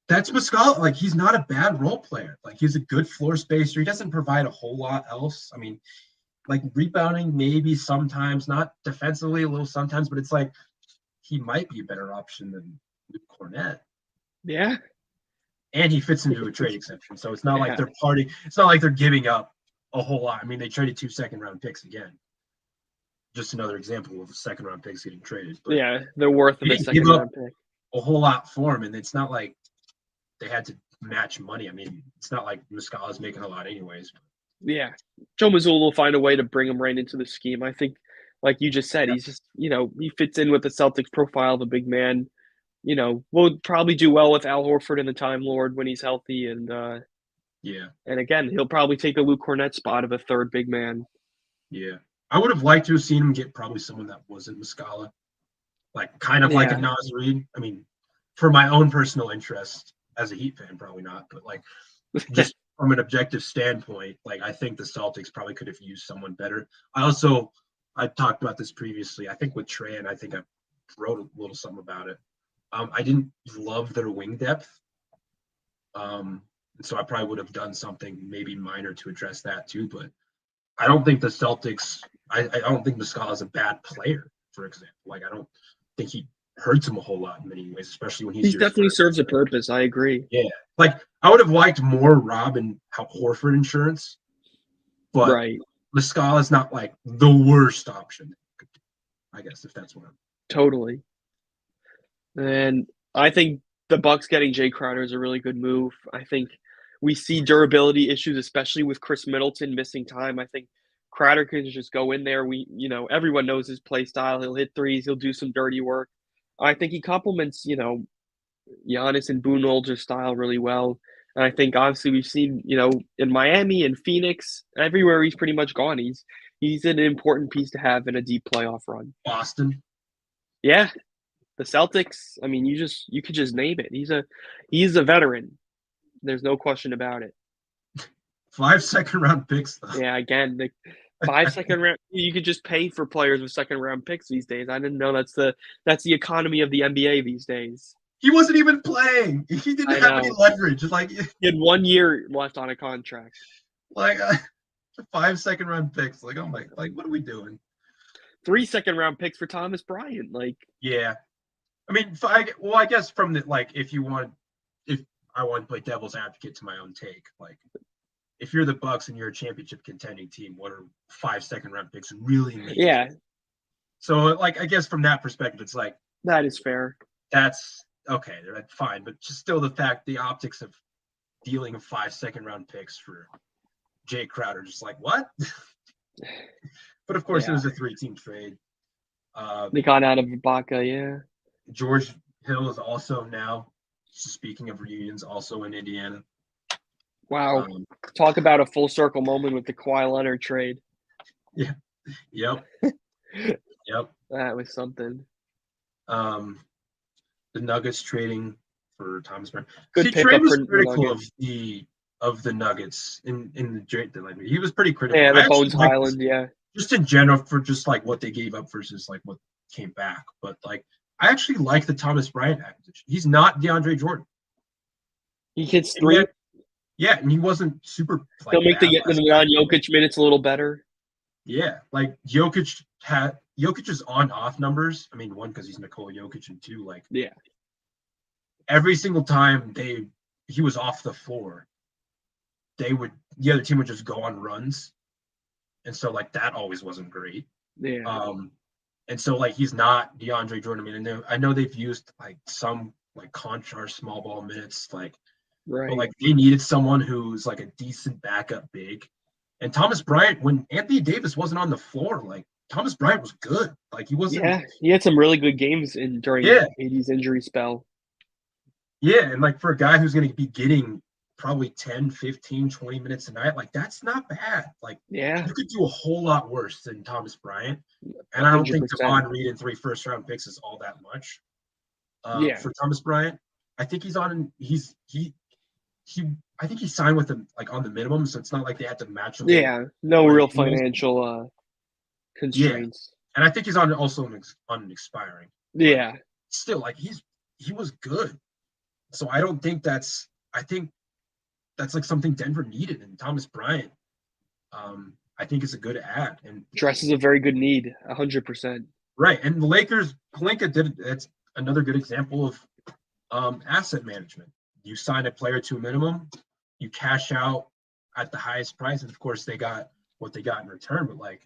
That's Muscala. Like, he's not a bad role player. Like, he's a good floor spacer. He doesn't provide a whole lot else. I mean, like rebounding maybe sometimes, not defensively a little sometimes, but it's like he might be a better option than Luke Cornett. Yeah, And he fits into a trade exception. So it's not like yeah, they're party. It's not like they're giving up a whole lot. I mean, they traded 2 second-round picks again. Just another example of second-round picks getting traded. But yeah. They're worth they of a didn't give second up round pick. a whole lot for him, and it's not like they had to match money. I mean, it's not like Muscala's making a lot anyways. Yeah, Joe Mazzulla will find a way to bring him right into the scheme. I think, like you just said, Yeah. he's just he fits in with the Celtics profile of a big man. Will probably do well with Al Horford and the Time Lord when he's healthy, Yeah. and again, he'll probably take the Luke Cornett spot of a third big man. Yeah. I would have liked to have seen him get probably someone that wasn't Muscala, like kind of like a Yeah, Nas Reed. I mean, for my own personal interest as a Heat fan, probably not, but like just from an objective standpoint, like I think the Celtics probably could have used someone better. I talked about this previously. I think with Trey, and I think I wrote a little something about it. I didn't love their wing depth. And so I probably would have done something maybe minor to address that too. But I don't think the Celtics, I don't think Muscala is a bad player, for example. Like, I don't think he hurts him a whole lot in many ways, especially when he's he your definitely third. serves a purpose. I agree. Yeah. Like, I would have liked more Rob and Horford insurance, but Right, Muscala is not like the worst option, I guess, if that's what I'm. totally. And I think the Bucks getting Jay Crowder is a really good move. I think we see durability issues, especially with Chris Middleton missing time. I think Crowder can just go in there. Everyone knows his play style. He'll hit threes. He'll do some dirty work. I think he complements, Giannis and Budenholzer's style really well. And I think obviously we've seen, in Miami and Phoenix, everywhere he's pretty much gone. He's an important piece to have in a deep playoff run. Boston. Yeah. The Celtics, I mean, you could just name it. He's a veteran. There's no question about it. 5 second-round picks, though. Yeah, again, the 5 second round. You could just pay for players with second-round picks these days. I didn't know that's the economy of the NBA these days. He wasn't even playing. He didn't have any leverage. Like, he had 1 year left on a contract. Like 5 second-round picks. Like, oh my, like what are we doing? 3 second-round picks for Thomas Bryant. Like, yeah. I mean, I guess from the if I want to play devil's advocate to my own take, like if you're the Bucks and you're a championship contending team, what are 5 second-round picks really mean? Yeah. So I guess from that perspective, it's like that is fair. That's okay. That's fine, but just still the optics of dealing 5 second-round picks for Jay Crowder, just like what? But of course, it was a 3-team trade. They got out of Ibaka, yeah. George Hill is also now, speaking of reunions, also in Indiana. Wow. Talk about a full circle moment with the Kawhi Leonard trade. Yeah. Yep. Yep. That was something. The Nuggets trading for Thomas Bryant. Good Trey was critical of the Nuggets in the trade. He was pretty critical. Yeah, the Bones Highland, yeah. Just in general for just what they gave up versus what came back. But I actually like the Thomas Bryant acquisition. He's not DeAndre Jordan. He hits three. Yeah, and he wasn't super. He'll make the non-Jokic minutes a little better. Yeah, Jokic's on-off numbers. I mean, one, because he's Nikola Jokic, and two, yeah, every single time he was off the floor, the other team would just go on runs, and so that always wasn't great. Yeah. And so he's not DeAndre Jordan. I mean, I know they've used some Conchar small ball minutes, right. But they needed someone who's a decent backup big. And Thomas Bryant, when Anthony Davis wasn't on the floor, Thomas Bryant was good. He wasn't. Yeah, he had some really good games during AD's injury spell. Yeah, and for a guy who's going to be getting probably 10, 15, 20 minutes a night, that's not bad. Yeah, you could do a whole lot worse than Thomas Bryant. And I don't 100%. Think Devon Reed and 3 first-round picks is all that much. For Thomas Bryant, I think he's on. I think he signed with them on the minimum, so it's not like they had to match him. Yeah, no real financial constraints. Yeah. And I think he's also on expiring. Yeah. Still, he was good. So I don't think that's. I think that's something Denver needed, and Thomas Bryant, I think is a good ad and dresses a very good need, 100%. Right, and the Lakers, Pelinka did. That's another good example of asset management. You sign a player to a minimum, you cash out at the highest price, and of course they got what they got in return. But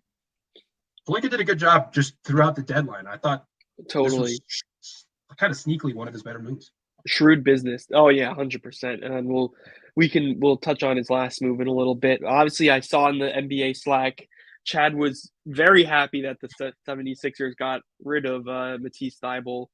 Pelinka did a good job just throughout the deadline. I thought totally kind of sneakily one of his better moves. Shrewd business. Oh yeah, 100%. And we'll touch on his last move in a little bit. Obviously, I saw in the NBA Slack, Chad was very happy that the 76ers got rid of Matisse Thybulle,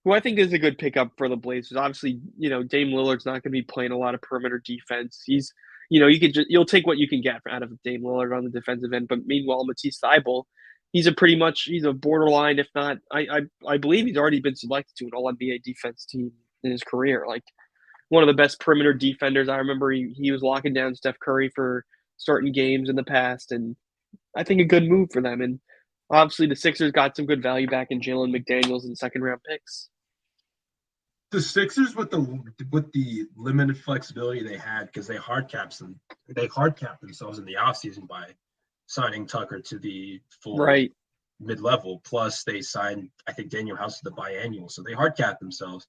who I think is a good pickup for the Blazers. Obviously, Dame Lillard's not going to be playing a lot of perimeter defense. He's, you'll take what you can get out of Dame Lillard on the defensive end. But meanwhile, Matisse Thybulle, he's a borderline, if not, I believe he's already been selected to an All-NBA defense team in his career. One of the best perimeter defenders. I remember he was locking down Steph Curry for starting games in the past, and I think a good move for them. And obviously the Sixers got some good value back in Jalen McDaniels and second-round picks. The Sixers with the limited flexibility they had, because they hard capped themselves in the offseason by signing Tucker to the full mid-level. Plus they signed, I think, Daniel House to the biannual. So they hard capped themselves.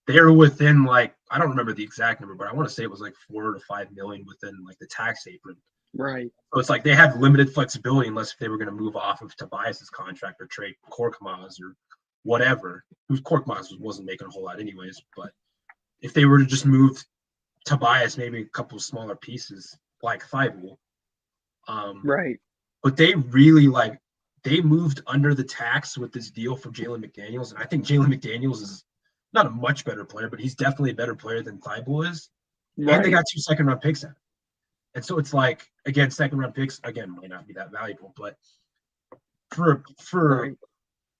They were within I don't remember the exact number, but I want to say it was $4 to $5 million within the tax apron. Right. So it's they have limited flexibility unless they were going to move off of Tobias's contract or trade Korkmaz or whatever. Korkmaz wasn't making a whole lot anyways, but if they were to just move Tobias, maybe a couple smaller pieces like Thibault. Right. But they really they moved under the tax with this deal for Jalen McDaniels, and I think Jalen McDaniels is not a much better player, but he's definitely a better player than Thibault is. Right. And they got 2 second-round picks out. And so it's like, again, second-round picks again might not be that valuable, but for Right.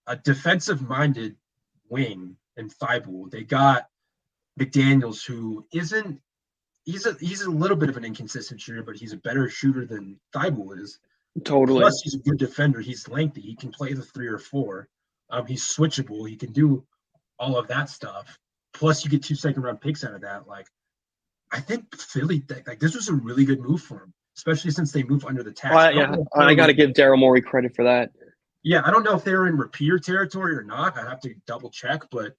a defensive-minded wing in Thibault, they got McDaniels, who isn't he's a little bit of an inconsistent shooter, but he's a better shooter than Thibault is. Totally. Plus, he's a good defender. He's lengthy. He can play the 3 or 4. He's switchable. He can do all of that stuff. Plus, you get 2 second-round picks out of that. Like, I think Philly, like, this was a really good move for him, especially since they moved under the tax. I got to give Daryl Morey credit for that. Yeah, I don't know if they were in repeater territory or not. I'd have to double check, but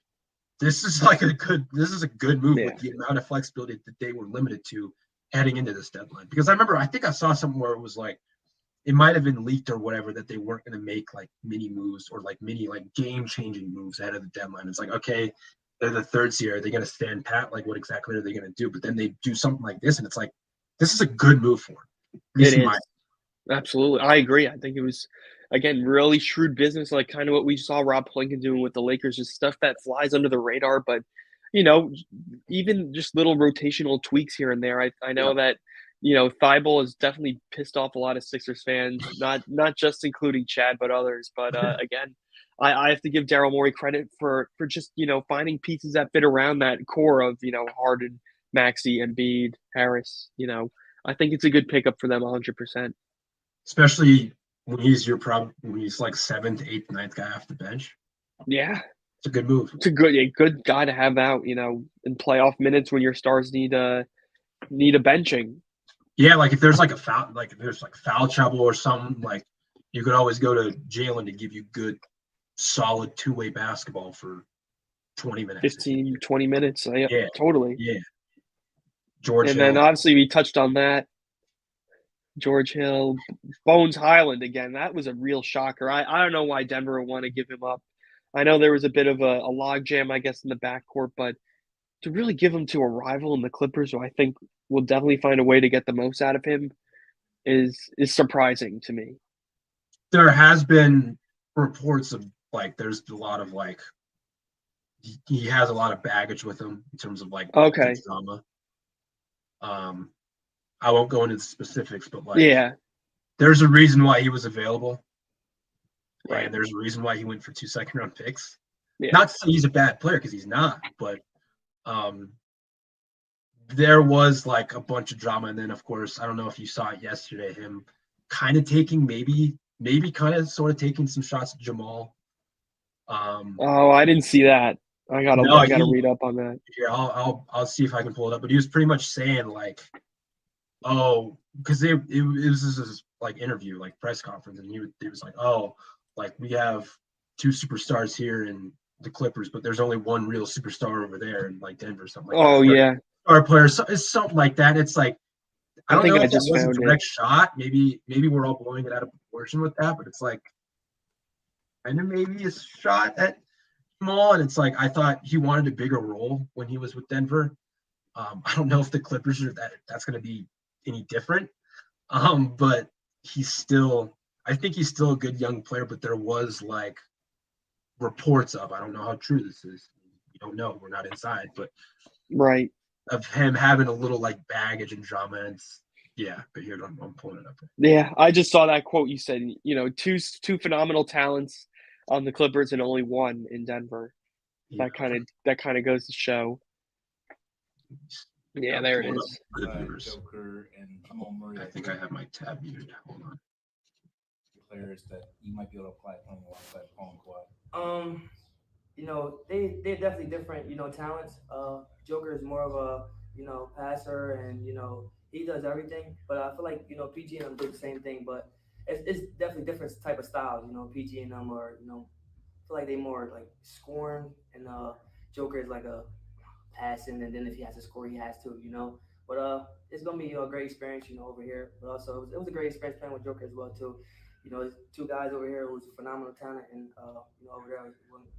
this is a good move with the amount of flexibility that they were limited to heading into this deadline. Because I think I saw something where it was like, it might have been leaked or whatever that they weren't going to make like mini moves or like mini like game changing moves ahead of the deadline. It's like, okay, they're the third seed. Are they going to stand pat? Like, what exactly are they going to do? But then they do something like this, and it's like, this is a good move for them. It is. Absolutely. I agree. I think it was, again, really shrewd business, like kind of what we saw Rob Pelinka doing with the Lakers, just stuff that flies under the radar. But, even just little rotational tweaks here and there. I know that, Thibault has definitely pissed off a lot of Sixers fans, not just including Chad, but others. But again, I have to give Daryl Morey credit for just, finding pieces that fit around that core of, Harden, Maxey, Embiid, Harris. I think it's a good pickup for them 100%. Especially when he's when he's like 7th, 8th, 9th guy off the bench. Yeah. It's a good move. It's a good guy to have out, in playoff minutes when your stars need a benching. Yeah, like if there's like if there's like foul trouble or something, like you could always go to Jalen to give you good, solid two-way basketball for 20 minutes. 15, 20 minutes. Yeah, totally. Yeah. George and Hill. Then obviously we touched on that. George Hill, Bones Highland again. That was a real shocker. I don't know why Denver would want to give him up. I know there was a bit of a logjam, I guess, in the backcourt, but to really give him to a rival in the Clippers, who I think will definitely find a way to get the most out of him, is surprising to me. There has been reports of like there's a lot of like he has a lot of baggage with him in terms of like drama. I won't go into the specifics, but there's a reason why he was available. Right. And there's a reason why he went for 2 second-round picks. Yeah. Not to say he's a bad player, because he's not, but there was like a bunch of drama. And then, of course, I don't know if you saw it yesterday, him kind of taking maybe kind of sort of taking some shots at Jamal. I didn't see that. I gotta read up on that. Yeah, I'll see if I can pull it up. But he was pretty much saying like, because it was this like interview, like press conference, and he was like, like we have 2 superstars here in the Clippers, but there's only one real superstar over there in like Denver, something like that. Oh yeah, our players, it's something like that. It's like I don't know if that was a direct shot. Maybe we're all blowing it out of proportion with that, but it's like kind of maybe a shot at Jamal, and it's like I thought he wanted a bigger role when he was with Denver. I don't know if the Clippers are that's going to be any different, but I think he's still a good young player. But there was like reports of, I don't know how true this is. We don't know. We're not inside, but right, of him having a little like baggage and drama. And but here I'm pulling it up. Yeah, I just saw that quote. You said, two phenomenal talents on the Clippers and only one in Denver. Yeah. That kind of goes to show. Yeah, there it is. Joker and Jamal Murray. I think I have my tab muted. Hold on. Players that you might be able to apply playing alongside Paul and Kawhi. They're definitely different, talents. Joker is more of a, passer, and he does everything. But I feel like PG and them do the same thing, but it's definitely different type of styles. PG and them are I feel like they more like scoring, and Joker is like a passing, and then if he has to score, he has to, But it's gonna be a great experience, over here. But also, it was a great experience playing with Joker as well too. There's 2 guys over here who's a phenomenal talent, and over there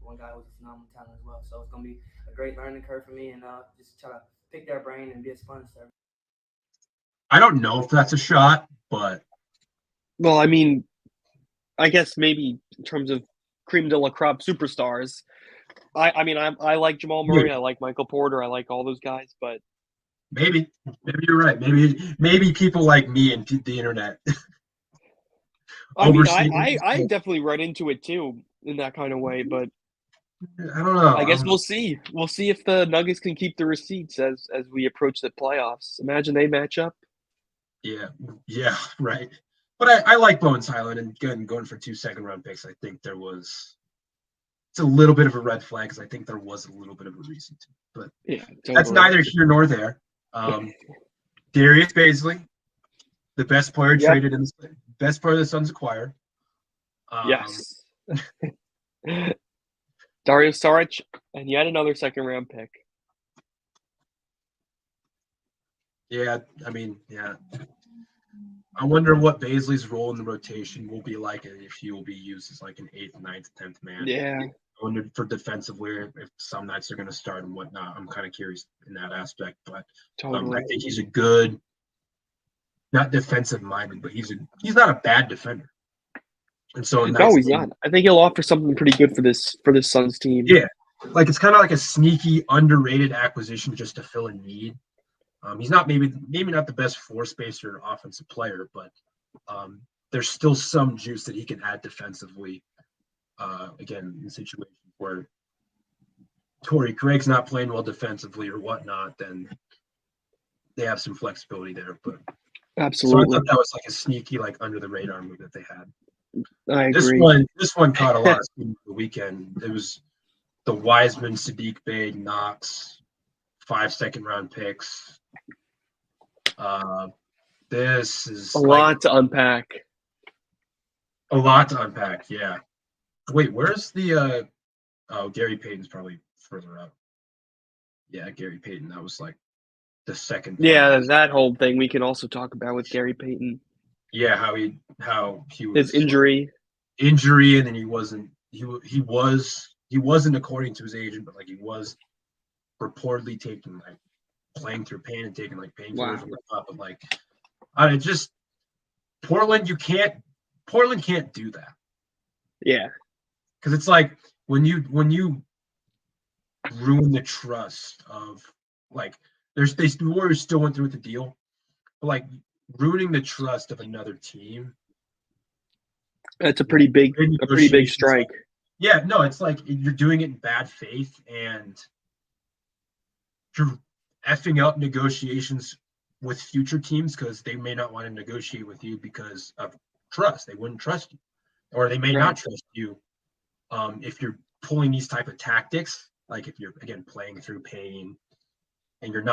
one guy who's a phenomenal talent as well. So it's gonna be a great learning curve for me, and just try to pick their brain and be a sponge. I don't know if that's a shot, but Well, I mean, I guess maybe in terms of cream de la crop superstars. I mean, I like Jamal Murray. I like Michael Porter. I like all those guys. But maybe you're right. Maybe people like me and the internet. I mean, overseeing I this. definitely read into it too in that kind of way. But I don't know. I guess we'll see. We'll see if the Nuggets can keep the receipts as we approach the playoffs. Imagine they match up. Yeah, right. But I like Bones Highland, and again, going for 2 second-round picks, I think it's a little bit of a red flag because I think there was a little bit of a reason to. But Yeah, that's totally. neither here nor there. Darius Baisley, the best player Yep. traded in the best player the Suns acquired. Yes. Dario Saric and yet another second-round pick. Yeah, I mean, yeah. I wonder what Baisley's role in the rotation will be like if he will be used as like an 8th, 9th, 10th man. Yeah, I wonder for defensively if some nights are going to start and whatnot. I'm kind of curious in that aspect, but totally. I think he's a good, not defensive minded, but he's not a bad defender. And so No, he's not. I think he'll offer something pretty good for this Suns team. Yeah, like it's kind of like a sneaky, underrated acquisition just to fill a need. He's not maybe not the best floor spacer or offensive player, but there's still some juice that he can add defensively. Again, in situations where Torrey Craig's not playing well defensively or whatnot, then they have some flexibility there. But Absolutely. So I thought that was like a sneaky, like under the radar move that they had. I agree. This one caught a lot of steam the weekend. It was the Wiseman, Sadiq Bey, Knox, 5 second-round picks. This is a lot to unpack. A lot to unpack, yeah. Wait, where's the Gary Payton's probably further up. Yeah, Gary Payton. That was like the second. Yeah, that whole thing we can also talk about with Gary Payton. Yeah, how he was his injury, and then he wasn't according to his agent, but like he was reportedly taking like playing through pain and taking like painkillers and whatnot. But like, just Portland can't do that. Yeah, because it's like when you ruin the trust of like the Warriors still went through with the deal, but like ruining the trust of another team. That's a pretty big strike. Yeah, no, it's like you're doing it in bad faith and you're effing up negotiations with future teams because they may not want to negotiate with you because of trust. They wouldn't trust you, or they may not trust you if you're pulling these type of tactics. Like if you're again playing through pain and you're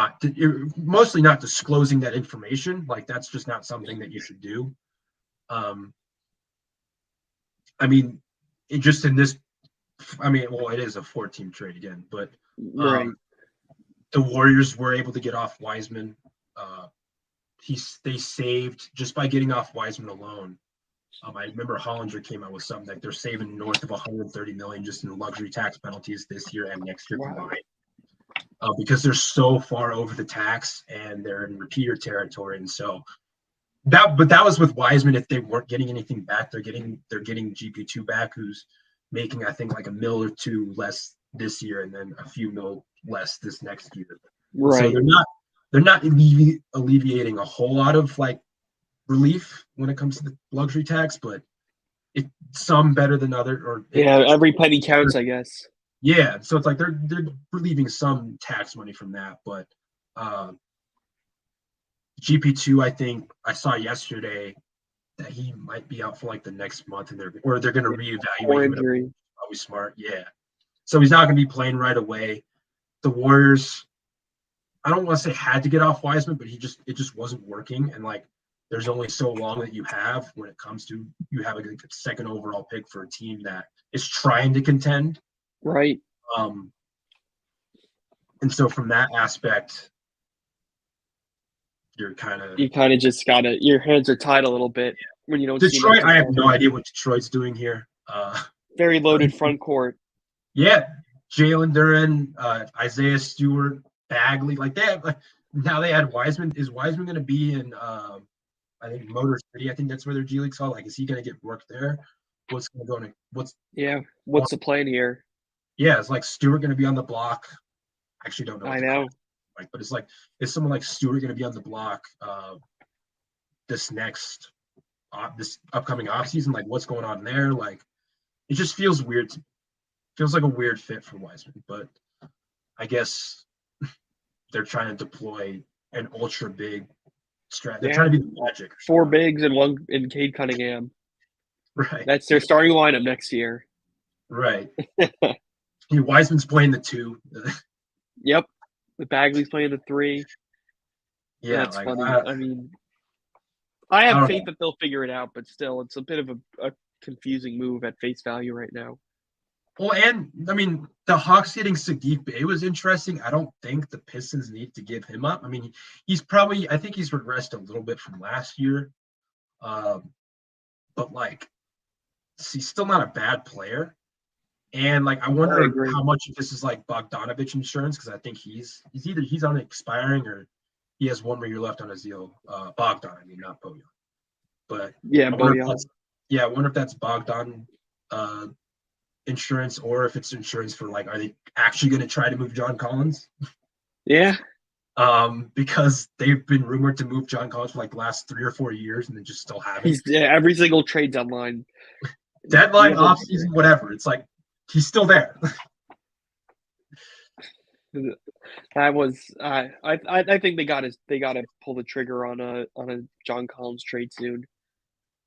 mostly not disclosing that information. Like that's just not something that you should do. I mean, it is a 4-team trade again, but the Warriors were able to get off Wiseman. They saved just by getting off Wiseman alone. I remember Hollinger came out with something like they're saving north of $130 million just in luxury tax penalties this year and next year combined, because they're so far over the tax and they're in repeater territory. And so that was with Wiseman. If they weren't getting anything back, they're getting GP2 back, who's making I think like $1 or $2 million less this year and then a few mil less this next year. Right. So they're not alleviating a whole lot of like relief when it comes to the luxury tax, but it's some better than other. Every penny counts, I guess. Yeah, so it's like they're relieving some tax money from that, but GP2, I think I saw yesterday that he might be out for like the next month, and they're going to reevaluate him. Probably smart, yeah. So he's not going to be playing right away. The Warriors, I don't want to say had to get off Wiseman, but it just wasn't working, and like there's only so long that you have when it comes to you have a second overall pick for a team that is trying to contend, right? And so from that aspect, you kind of just gotta your hands are tied a little bit when you don't. Detroit, I have no idea what Detroit's doing here. Very loaded front court. Yeah, Jalen Duren, Isaiah Stewart, Bagley. Like they have now they had Wiseman. Is Wiseman going to be in? I think Motor City. I think that's where their G League saw. Like, is he going to get work there? What's going to go in? What's the plan here? Yeah, it's like Stewart going to be on the block. I actually don't know. I know. Like, but is someone like Stewart going to be on the block this upcoming offseason? Like, what's going on there? Like, it just feels weird. Feels like a weird fit for Wiseman, but I guess they're trying to deploy an ultra big strat. They're trying to be the Magic. 4 bigs and 1 in Cade Cunningham. Right. That's their starting lineup next year. Right. Wiseman's playing the 2. Yep. The Bagley's playing the 3. Yeah, that's funny. I mean, I have faith that they'll figure it out, but still, it's a bit of a confusing move at face value right now. Well, and I mean, the Hawks getting Sadiq Bey was interesting. I don't think the Pistons need to give him up. I mean, I think he's regressed a little bit from last year. But like, he's still not a bad player. And like, I wonder how much of this is like Bogdanovich insurance, because I think he's on expiring, or he has 1 more year left on his deal. Bogdan, I mean, not Bojan. But yeah, I wonder if that's Bogdan insurance, or if it's insurance for like, are they actually going to try to move John Collins? Yeah. Because they've been rumored to move John Collins for like the last 3 or 4 years, and they just still haven't. Every single trade deadline, off season, whatever. It's like he's still there. That was I think they got to pull the trigger on a John Collins trade soon.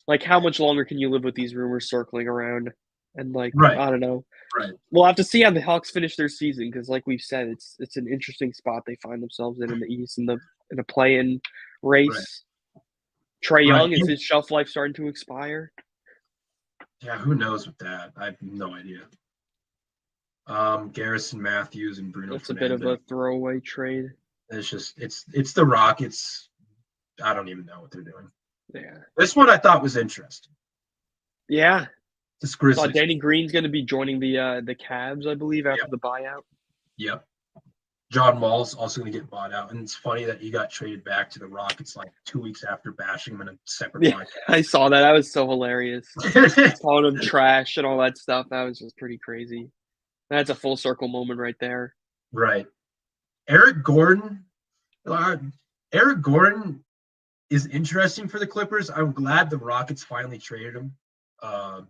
Like, how much longer can you live with these rumors circling around? And like, right. I don't know. Right. We'll have to see how the Hawks finish their season, because like we've said, it's an interesting spot they find themselves in the East, in a play-in race. Right. Trae Young, is his shelf life starting to expire? Yeah, who knows with that? I have no idea. Garrison Matthews and Bruno. That's Fernandez. A bit of a throwaway trade. It's just it's the Rockets. I don't even know what they're doing. Yeah. This one I thought was interesting. Yeah. This Grizzlies. I thought Danny Green's going to be joining the Cavs, I believe, after the buyout. Yep. John Wall's also going to get bought out, and it's funny that he got traded back to the Rockets like 2 weeks after bashing him in a separate podcast. I saw that. That was so hilarious. Calling him trash and all that stuff. That was just pretty crazy. That's a full circle moment right there. Right. Eric Gordon is interesting for the Clippers. I'm glad the Rockets finally traded him. I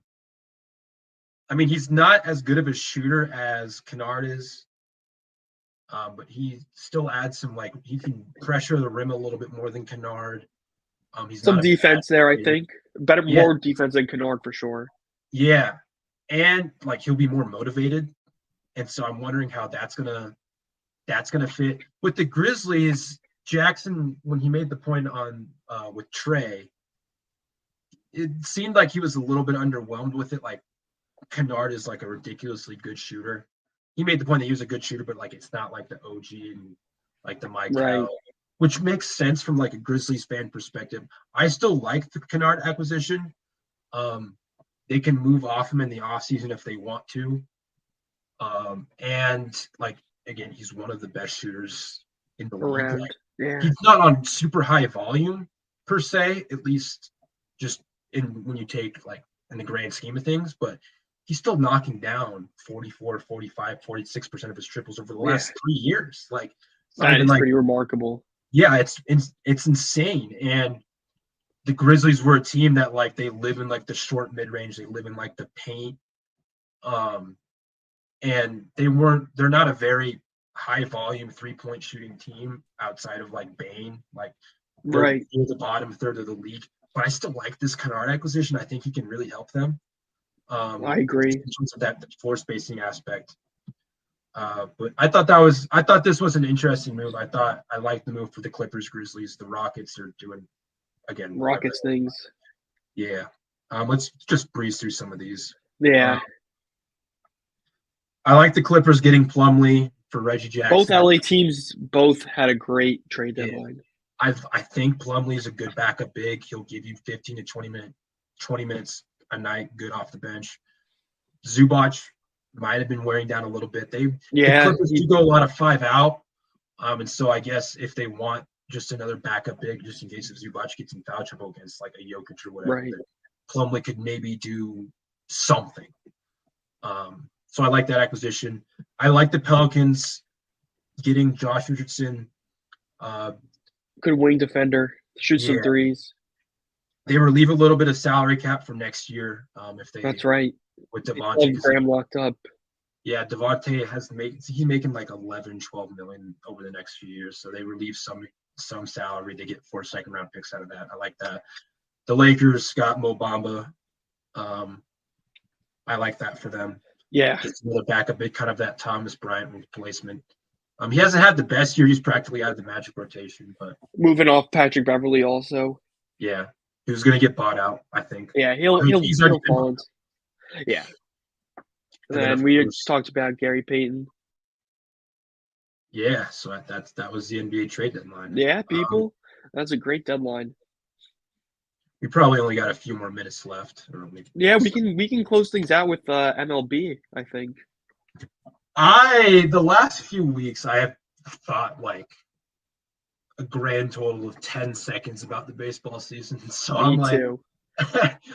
mean, he's not as good of a shooter as Kennard is, but he still adds some, like, he can pressure the rim a little bit more than Kennard. He's some defense there, I think. More defense than Kennard for sure. Yeah, and like he'll be more motivated, and so I'm wondering how that's gonna fit with the Grizzlies. Jackson, when he made the point on with Trae, it seemed like he was a little bit underwhelmed with it. Like, Kennard is like a ridiculously good shooter. He made the point that he was a good shooter, but like it's not like the OG and like the Mike Conley, which makes sense from like a Grizzlies fan perspective. I still like the Kennard acquisition. They can move off him in the offseason if they want to. And like, again, he's one of the best shooters in the league. Like, he's not on super high volume per se, at least just when you take like in the grand scheme of things, but he's still knocking down 44, 45, 46% of his triples over the last 3 years. Like, that is pretty remarkable. Yeah, it's insane. And the Grizzlies were a team that like they live in like the short mid-range, they live in like the paint. And they're not a very high volume 3-point shooting team outside of like Bane. Like, they're near the bottom third of the league. But I still like this Kennard acquisition. I think he can really help them. I agree. In terms of that floor spacing aspect. But I thought this was an interesting move. I liked the move for the Clippers, Grizzlies. The Rockets are doing, again, Rockets things. Yeah. Let's just breeze through some of these. Yeah. I like the Clippers getting Plumlee for Reggie Jackson. Both LA teams had a great trade deadline. I think Plumlee is a good backup big. He'll give you 15 to 20 minutes a night, good off the bench. Zubac might have been wearing down a little bit. The Clippers do go a lot of 5 out. And so I guess if they want just another backup big, just in case if Zubac gets in foul trouble against like a Jokic or whatever, Right. then Plumlee could maybe do something. So I like that acquisition. I like the Pelicans getting Josh Richardson. Good wing defender. Shoot some Yeah. threes. They relieve a little bit of salary cap for next year. If they That's right. with They Devontae. still have Graham locked up. Yeah, Devontae he's making like 11, 12 million over the next few years. So they relieve some salary. They get 4 second-round picks out of that. I like that. The Lakers got Mo Bamba. I like that for them. Yeah. Just another backup, big kind of that Thomas Bryant replacement. He hasn't had the best year. He's practically out of the Magic rotation, but Moving off Patrick Beverly also. yeah, he was going to get bought out, I think. Yeah, he'll He's already been fall into. Yeah. And then, And of we had course- talked about Gary Payton. Yeah, so that was the NBA trade deadline. Yeah, people. That's a great deadline. We probably only got a few more minutes left. Or maybe Yeah, we can close things out with MLB, I think. The last few weeks I have thought like a grand total of 10 seconds about the baseball season. So I'm Me like, too.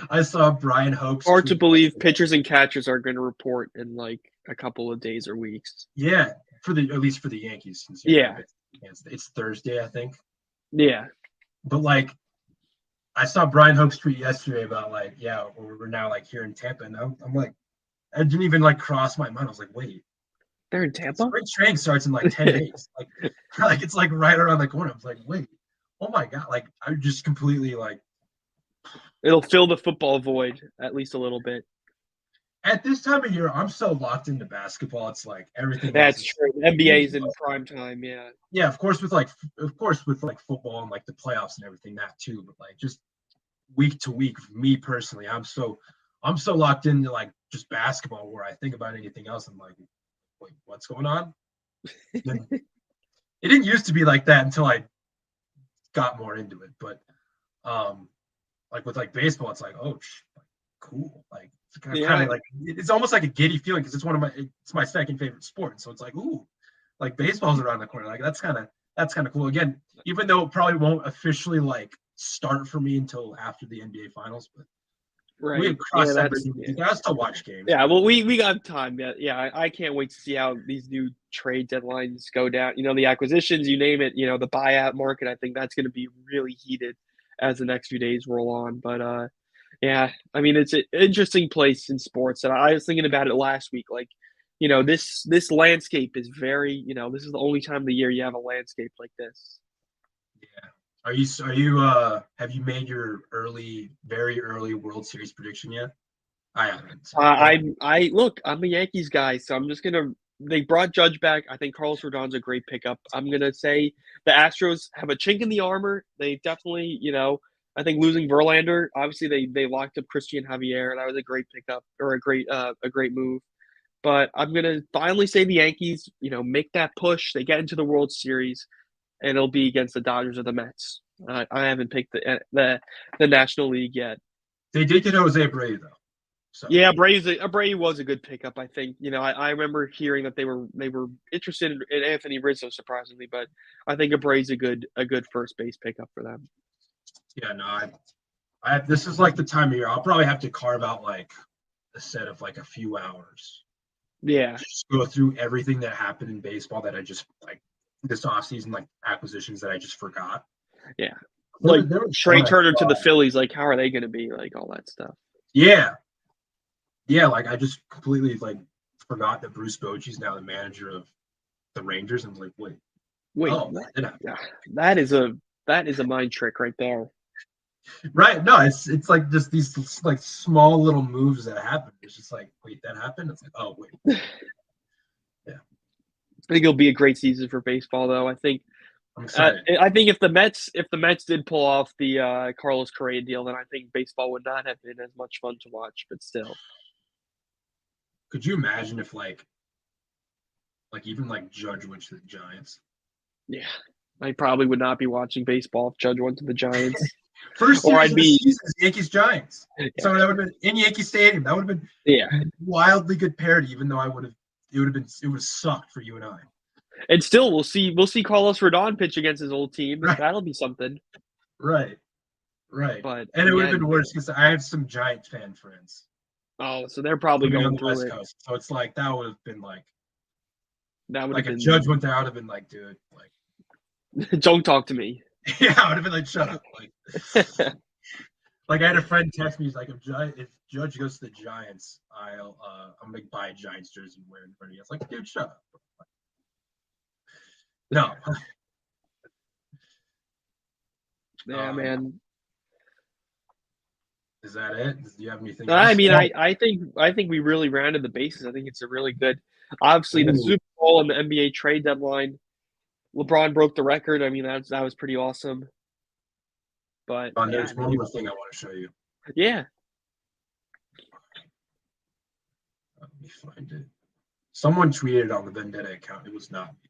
I saw Brian Hope's Hard to tweet believe yesterday. pitchers and catchers are going to report in like a couple of days or weeks. Yeah, at least for the Yankees. Since Yeah. It's Thursday, I think. Yeah. But like, I saw Brian Hope's tweet yesterday about like, yeah, we're now like here in Tampa, and I'm like, I didn't even like cross my mind. I was like, wait, They're in Tampa? spring training starts in like 10 days. Like it's like right around the corner. I was like, wait, oh my god! Like I just completely like It'll fill the football void at least a little bit. at this time of year, I'm so locked into basketball. It's like everything. That's else is- true. The NBA is in prime time, yeah. Yeah, of course with football and like the playoffs and everything that too. But like just week to week, for me personally, I'm so locked into like just basketball where I think about anything else. I'm like, wait, what's going on? Then- it didn't used to be like that until I got more into it. But like with like baseball, it's like, oh, cool. Like it's kind Yeah. of like it's almost like a giddy feeling because it's my second favorite sport. So it's like, ooh, like baseball's around the corner. Like that's kind of cool. Again, even though it probably won't officially like start for me until after the NBA finals, but Right. we have crossed that that's- bridge. I still watch games. Yeah, well, we got time. Yeah, I can't wait to see how these new trade deadlines go down. The acquisitions, you name it. The buyout market. I think that's going to be really heated as the next few days roll on. But yeah, I mean, it's an interesting place in sports, and I was thinking about it last week. Like, this landscape is very. This is the only time of the year you have a landscape like this. Yeah. Are you have you made your very early World Series prediction yet? I haven't. I look. I'm a Yankees guy, so I'm just gonna. They brought Judge back. I think Carlos Rodon's a great pickup. I'm gonna say the Astros have a chink in the armor. They definitely, I think losing Verlander. Obviously, they locked up Christian Javier. That was a great pickup or a great move. But I'm gonna finally say the Yankees. Make that push. They get into the World Series, and it'll be against the Dodgers or the Mets. I haven't picked the National League yet. They did get Jose Abreu though. So Yeah, Abreu was a good pickup. I think I remember hearing that they were interested in Anthony Rizzo, surprisingly, but I think Abreu's a good first base pickup for them. yeah, no, I this is like the time of year. I'll probably have to carve out like a set of like a few hours. Yeah, Just go through everything that happened in baseball that I just like this offseason, like acquisitions that I just forgot. Yeah. There- like there was Trey one I Turner to the saw. Phillies. Like, how are they going to be? Like all that stuff. Yeah, like I just completely like forgot that Bruce Bochy's now the manager of the Rangers. And I was like, wait, Wait, oh, that did happen. that is a mind trick right there. Right? No, it's like just these like small little moves that happen. It's just like, wait, that happened. It's like, oh wait, I think it'll be a great season for baseball, though. I think. I'm excited. I think if the Mets did pull off the Carlos Correa deal, then I think baseball would not have been as much fun to watch. But still, Could you imagine if like even like Judge went to the Giants? yeah, I probably would not be watching baseball if Judge went to the Giants. First Or series I'd of the be- season is Yankees Giants. So that would have been in Yankee Stadium. That would have been Yeah, wildly good parody, even though it would have sucked for you and I. And still, we'll see Carlos Rodon pitch against his old team. Right. That'll be something. Right. But And it would have again, been worse because I have some Giant fan friends oh, so they're probably living on going the through West it. Coast. So it's like that would have been That would like have a been. judge went there, I would have been like, dude, like Don't talk to me. yeah, I would have been like, shut up. Like I had a friend text me, he's like, if Judge goes to the Giants, I'm gonna buy a Giants jersey and wear it in front of you. I was like, dude, shut up. No. Yeah, man. Is that it? Do you have anything I else? mean, I think we really rounded the bases. I think it's a really good. Obviously, the Ooh. Super Bowl and the NBA trade deadline. LeBron broke the record. I mean, that was pretty awesome. But There's yeah, one more thing I want to show you. yeah. Let me find it. Someone tweeted on the Vendetta account. It was not me.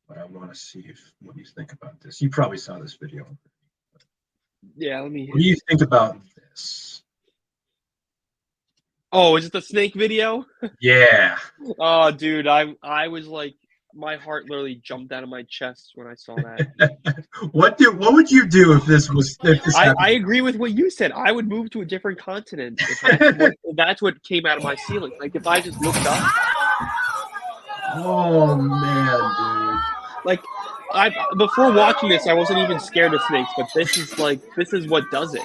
But I want to see what you think about this. You probably saw this video. Yeah, let me. What do you think about this? Oh, is it the snake video? Yeah. Oh, dude, I was like, my heart literally jumped out of my chest when I saw that. What would you do if this happened? I agree with what you said. I would move to a different continent if that's what came out of my ceiling. Like if I just looked up. Oh man, dude. Like before watching this, I wasn't even scared of snakes, but this is what does it.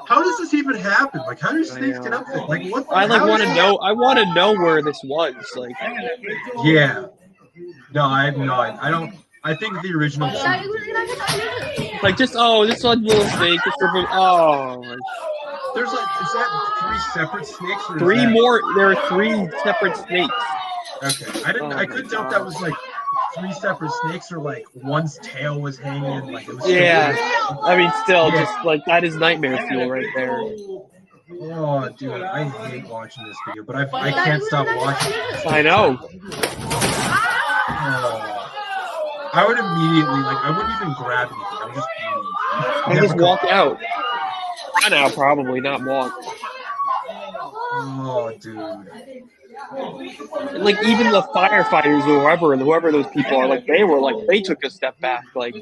How does this even happen? Like, how do snakes get up there? Like, what? I want to know. I want to know where this was. Like, yeah. No, I have no idea. I don't. I think the original. Like just this one little snake. Oh. There's like, is that 3 separate snakes? Or Three more. There are 3 separate snakes. Okay, I couldn't tell if that was like 3 separate snakes or like one's tail was hanging. Like it was. Yeah, I mean, still, Yeah. just like that is nightmare fuel right there. Oh, dude, I hate watching this video, but I can't stop watching it. I know. Oh, I would immediately I wouldn't even grab anything. I would just leave. I just walk out. Run out, probably not walk. Oh, dude. Like even the firefighters or whoever those people are, like they took a step back. Like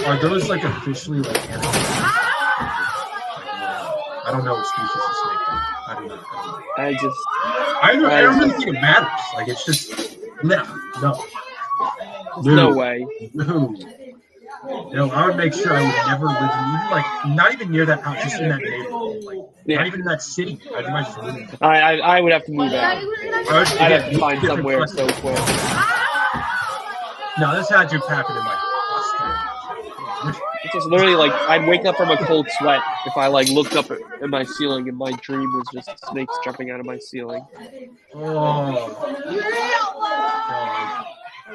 Are those like officially like animals? I don't know what species of snake they are. I don't know. I don't really think it matters. Like it's just no. There's no way. No. I would make sure I would never live in even like not even near that house, just in that neighborhood. Like not even in that city. I might just live. I would have to move out. I'd have to find somewhere so quick. No, this had to have happened in like Australia. It's just literally like I'd wake up from a cold sweat if I like looked up at my ceiling and my dream was just snakes jumping out of my ceiling. Oh.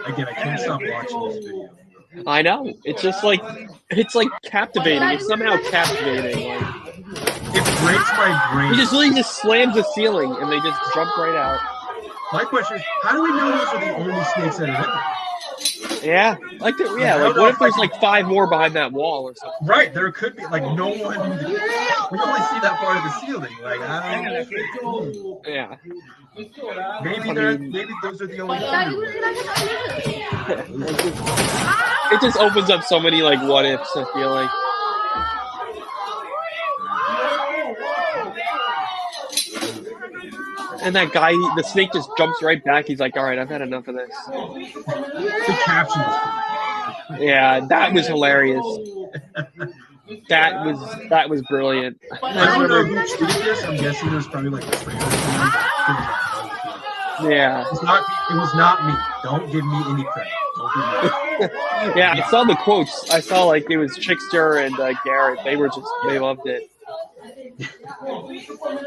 Again, I can't stop watching this video. I know. It's just like captivating. It's somehow captivating. Like it breaks my brain. He just really just slams the ceiling and they just jump right out. My question is, how do we know those are the only snakes that are in there? Yeah, like what if there's like 5 more behind that wall or something? Right, there could be like no one. We only see that part of the ceiling. Like I don't know. Yeah. Maybe those are the only. It just opens up so many like what ifs. I feel like. And that guy, the snake just jumps right back. He's like, "All right, I've had enough of this." The caption was pretty. Yeah, that was hilarious. That was brilliant. I don't know who tweeted this. I'm guessing there's probably like a trainer or something. Yeah. It was not me. Don't give me any credit. Don't give me yeah, I saw the quotes. I saw like it was Chickster and Garrett. They loved it.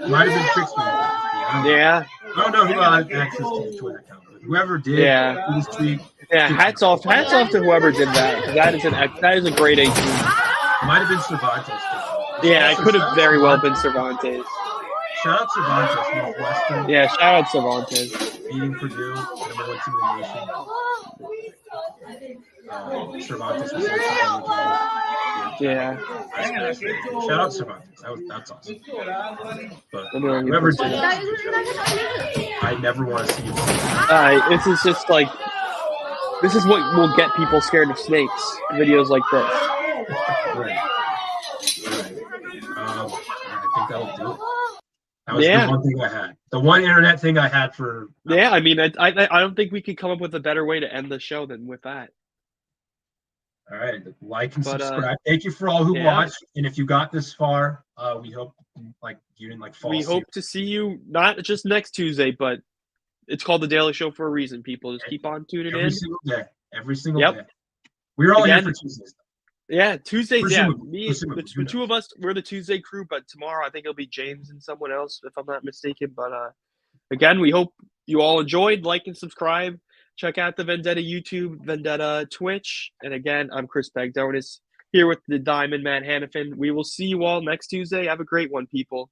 Might have been Trickster. Yeah. I don't know who had access to the Twitter account, but whoever did, this tweet. Yeah, hats off to whoever did that. That is a great 18. Might have been Cervantes. Yeah, it could have very well been Cervantes. Shout out Cervantes, Northwestern. Yeah, shout out Cervantes. Beating Purdue, #1 team in the nation. Cervantes was in the Yeah. Shout out Cervantes. That's awesome. But I know you whoever put did it. I never want to see him. This is just like, this is what will get people scared of snakes. Videos like this. Right. I think that'll do it. That was Yeah. the one thing I had. The one internet thing I had for. Yeah, I mean, I don't think we could come up with a better way to end the show than with that. All right, like and But, subscribe. Thank you for all who yeah. watched, and if you got this far, we hope you didn't fall We asleep. hope to see you not just next Tuesday, but it's called The Daily Show for a reason, people. Just keep on tuning in. Every single day. Every single Yep. day. We're all Again, here for Tuesdays. Yeah, Tuesdays. Yeah, Presumably, the two of us, we're the Tuesday crew. But tomorrow, I think it'll be James and someone else, if I'm not mistaken. But again, we hope you all enjoyed. Like and subscribe. Check out the Vendetta YouTube, Vendetta Twitch. And again, I'm Chris Bagdonis here with the Diamond Man Hannafin. We will see you all next Tuesday. Have a great one, people.